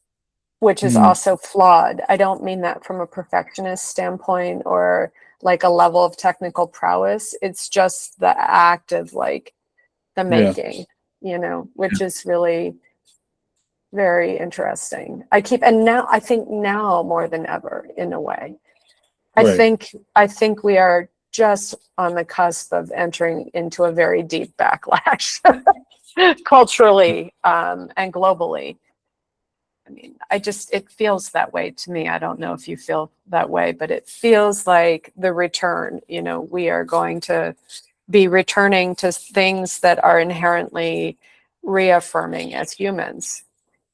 which is also flawed. I don't mean that from a perfectionist standpoint or like a level of technical prowess. It's just the act of like the making, you know, which is really very interesting. And now I think now more than ever, in a way, I think we are just on the cusp of entering into a very deep backlash culturally and globally. I mean, it feels that way to me. I don't know if you feel that way, but it feels like the return, you know, we are going to be returning to things that are inherently reaffirming as humans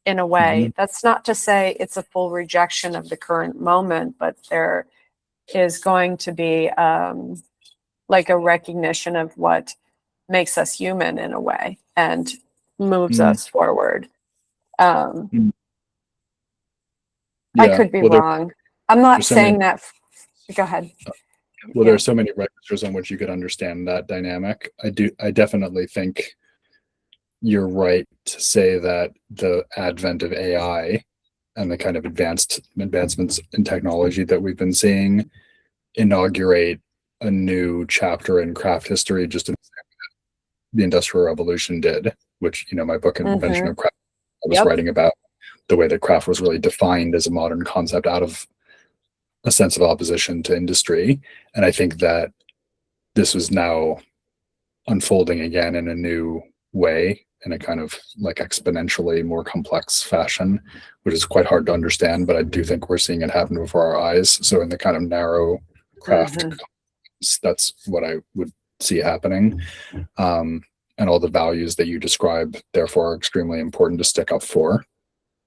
in a way. That's not to say it's a full rejection of the current moment, but there is going to be like a recognition of what makes us human in a way and moves us forward. I could be wrong. I'm not saying that. Go ahead. Well, there are so many registers on which you could understand that dynamic. I definitely think you're right to say that the advent of AI and the kind of advancements in technology that we've been seeing inaugurate a new chapter in craft history, just in the Industrial Revolution did, which, you know, my book, Invention of Craft, I was writing about the way that craft was really defined as a modern concept out of a sense of opposition to industry. And I think that this is now unfolding again in a new way, in a kind of like exponentially more complex fashion, which is quite hard to understand, but I do think we're seeing it happen before our eyes. So in the kind of narrow craft, that's what I would see happening. And all the values that you describe, therefore, are extremely important to stick up for.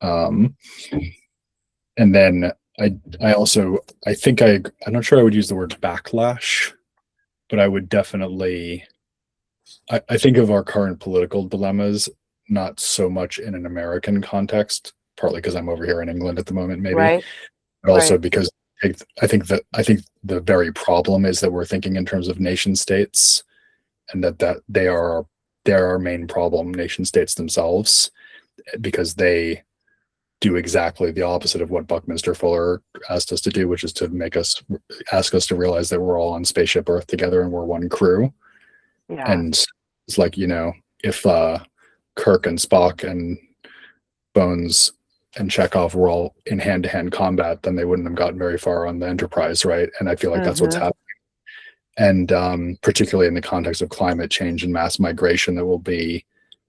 And then I'm not sure I would use the word backlash, but I would definitely, I think of our current political dilemmas, not so much in an American context, partly because I'm over here in England at the moment, maybe, but also because I think the very problem is that we're thinking in terms of nation states, and that they are our main problem, nation states themselves, because they do exactly the opposite of what Buckminster Fuller asked us to do, which is to ask us to realize that we're all on spaceship Earth together and we're one crew. And it's like, you know, if Kirk and Spock and Bones and Chekhov were all in hand-to-hand combat, then they wouldn't have gotten very far on the Enterprise, right? And I feel like that's what's happening. And particularly in the context of climate change and mass migration that will be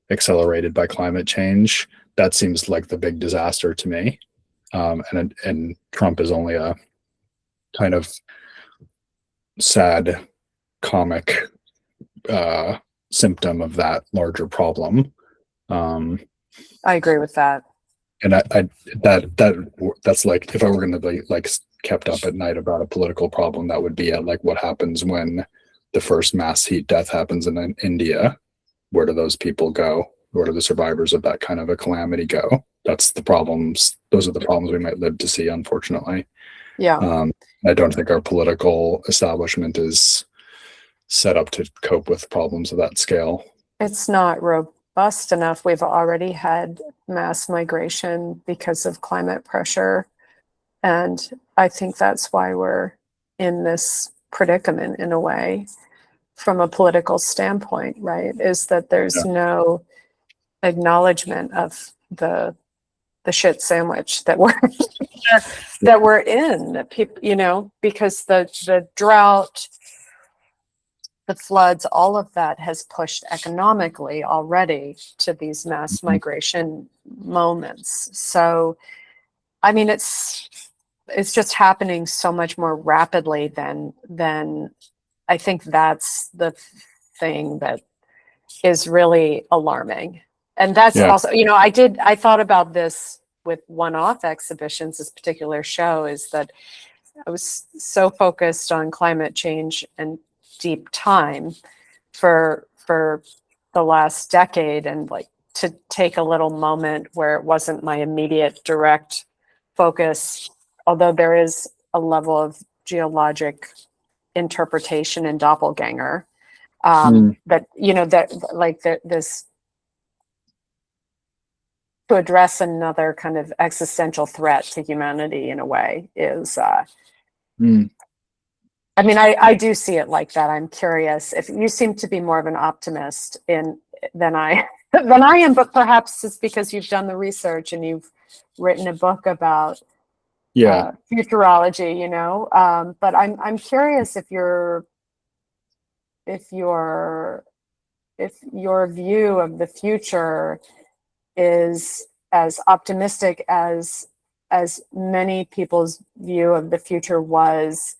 accelerated by climate change, that seems like the big disaster to me. And Trump is only a kind of sad comic symptom of that larger problem. I agree with that. And that's like, if I were going to be like kept up at night about a political problem, that would be like what happens when the first mass heat death happens in India. Where do those people go? Where do the survivors of that kind of a calamity go? That's the problems. Those are the problems we might live to see, unfortunately. Yeah. I don't think our political establishment is set up to cope with problems of that scale. It's not robust enough. We've already had mass migration because of climate pressure. And I think that's why we're in this predicament in a way, from a political standpoint, right? Is that there's no acknowledgement of the shit sandwich that we're in, that people, you know, because the drought, the floods, all of that has pushed economically already to these mass migration moments. So, I mean, it's just happening so much more rapidly than I think that's the thing that is really alarming. And that's also, you know, I thought about this with one-off exhibitions, this particular show, is that I was so focused on climate change and deep time for the last decade, and like to take a little moment where it wasn't my immediate direct focus, although there is a level of geologic interpretation in Doppelgänger, that, you know, that like this, to address another kind of existential threat to humanity in a way is, I mean, I do see it like that. I'm curious if you seem to be more of an optimist than I am, but perhaps it's because you've done the research and you've written a book about futurology, you know. But I'm curious if your view of the future is as optimistic as many people's view of the future was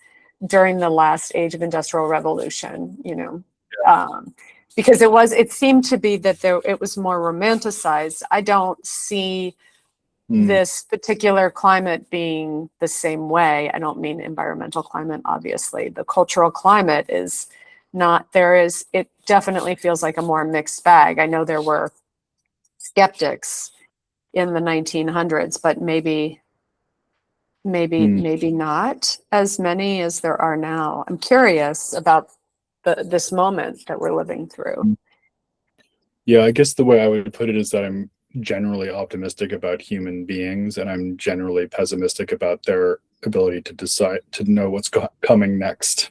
during the last age of industrial revolution, you know. Because it seemed to be that it was more romanticized. I don't see this particular climate being the same way. I don't mean environmental climate, obviously. The cultural climate is not, it definitely feels like a more mixed bag. I know there were skeptics in the 1900s, but maybe not as many as there are now. I'm curious about this moment that we're living through. Yeah, I guess the way I would put it is that I'm generally optimistic about human beings, and I'm generally pessimistic about their ability to decide, to know what's coming next.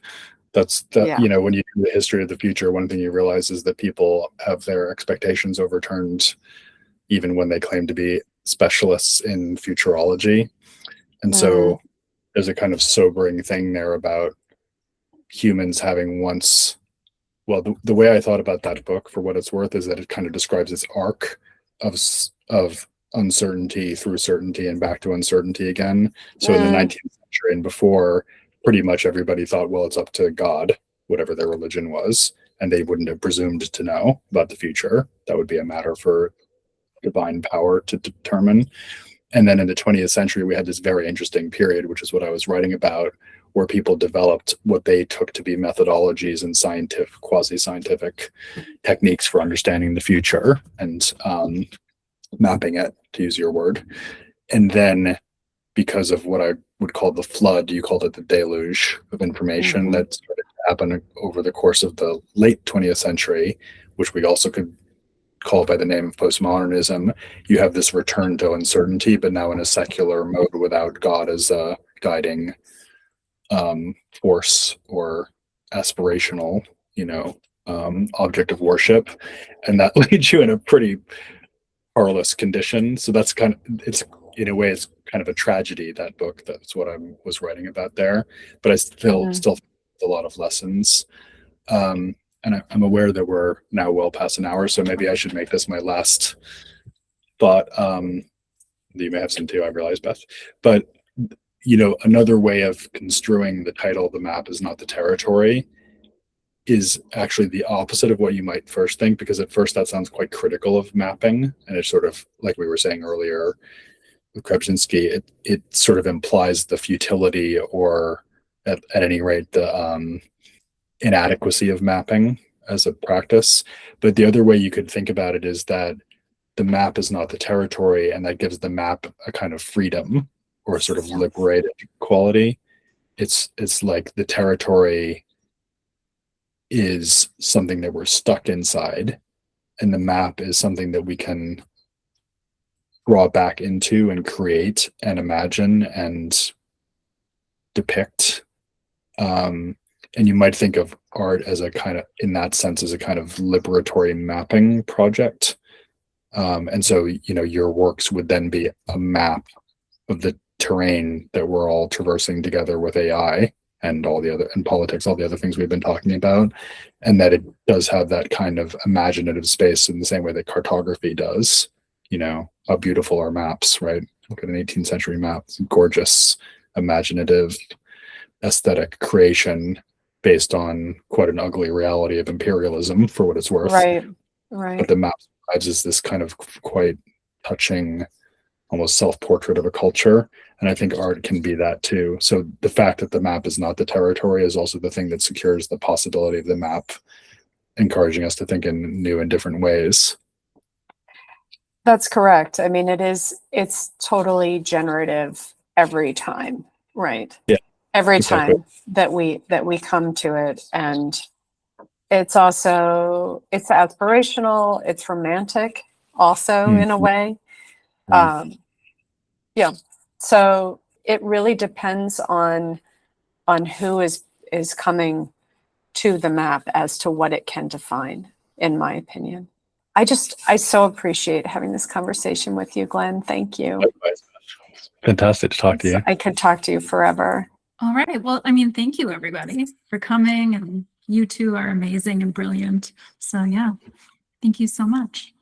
You know, when you do the history of the future, one thing you realize is that people have their expectations overturned even when they claim to be specialists in futurology. And so there's a kind of sobering thing there about humans having once, well, the way I thought about that book, for what it's worth, is that it kind of describes this arc of uncertainty through certainty and back to uncertainty again. So in the 19th century and before, pretty much everybody thought, well, it's up to God, whatever their religion was, and they wouldn't have presumed to know about the future. That would be a matter for divine power to determine. And then in the 20th century, we had this very interesting period, which is what I was writing about, where people developed what they took to be methodologies and scientific, quasi-scientific techniques for understanding the future and mapping it, to use your word. And then because of what I would call the flood, you called it the deluge of information that started to happen over the course of the late 20th century, which we also could call by the name of postmodernism. You have this return to uncertainty, but now in a secular mode without God as a guiding force or aspirational, you know, object of worship. And that leads you in a pretty parlous condition. So that's kind of, in a way, it's kind of a tragedy, that book. That's what I was writing about there. But I still think a lot of lessons. And I'm aware that we're now well past an hour, so maybe I should make this my last thought. You may have some too, I realize, Beth. But, another way of construing the title, The Map is Not the Territory, is actually the opposite of what you might first think, because at first that sounds quite critical of mapping. And it's sort of, like we were saying earlier with Krebsinski, it sort of implies the futility, or at any rate, the inadequacy of mapping as a practice. But the other way you could think about it is that the map is not the territory, and that gives the map a kind of freedom, or sort of liberated quality. It's like the territory is something that we're stuck inside, and the map is something that we can draw back into and create and imagine and depict. And you might think of art as a kind of, in that sense, as a kind of liberatory mapping project. And so, your works would then be a map of the terrain that we're all traversing together with AI and and politics, all the other things we've been talking about. And that it does have that kind of imaginative space in the same way that cartography does. How beautiful are maps, right? Look at an 18th century map. It's gorgeous, imaginative, aesthetic creation based on quite an ugly reality of imperialism, for what it's worth. Right. But the map survives as this kind of quite touching, almost self-portrait of a culture. And I think art can be that too. So the fact that the map is not the territory is also the thing that secures the possibility of the map, encouraging us to think in new and different ways. That's correct. I mean, it's totally generative every time, right? Yeah. Every Exactly. time that we come to it. And it's aspirational, it's romantic also in a way. Yeah. So it really depends on who is coming to the map as to what it can define, in my opinion. I so appreciate having this conversation with you, Glenn. Thank you. Likewise. Fantastic to talk to you. I could talk to you forever. All right. Well, thank you everybody for coming, and you two are amazing and brilliant. So yeah, thank you so much.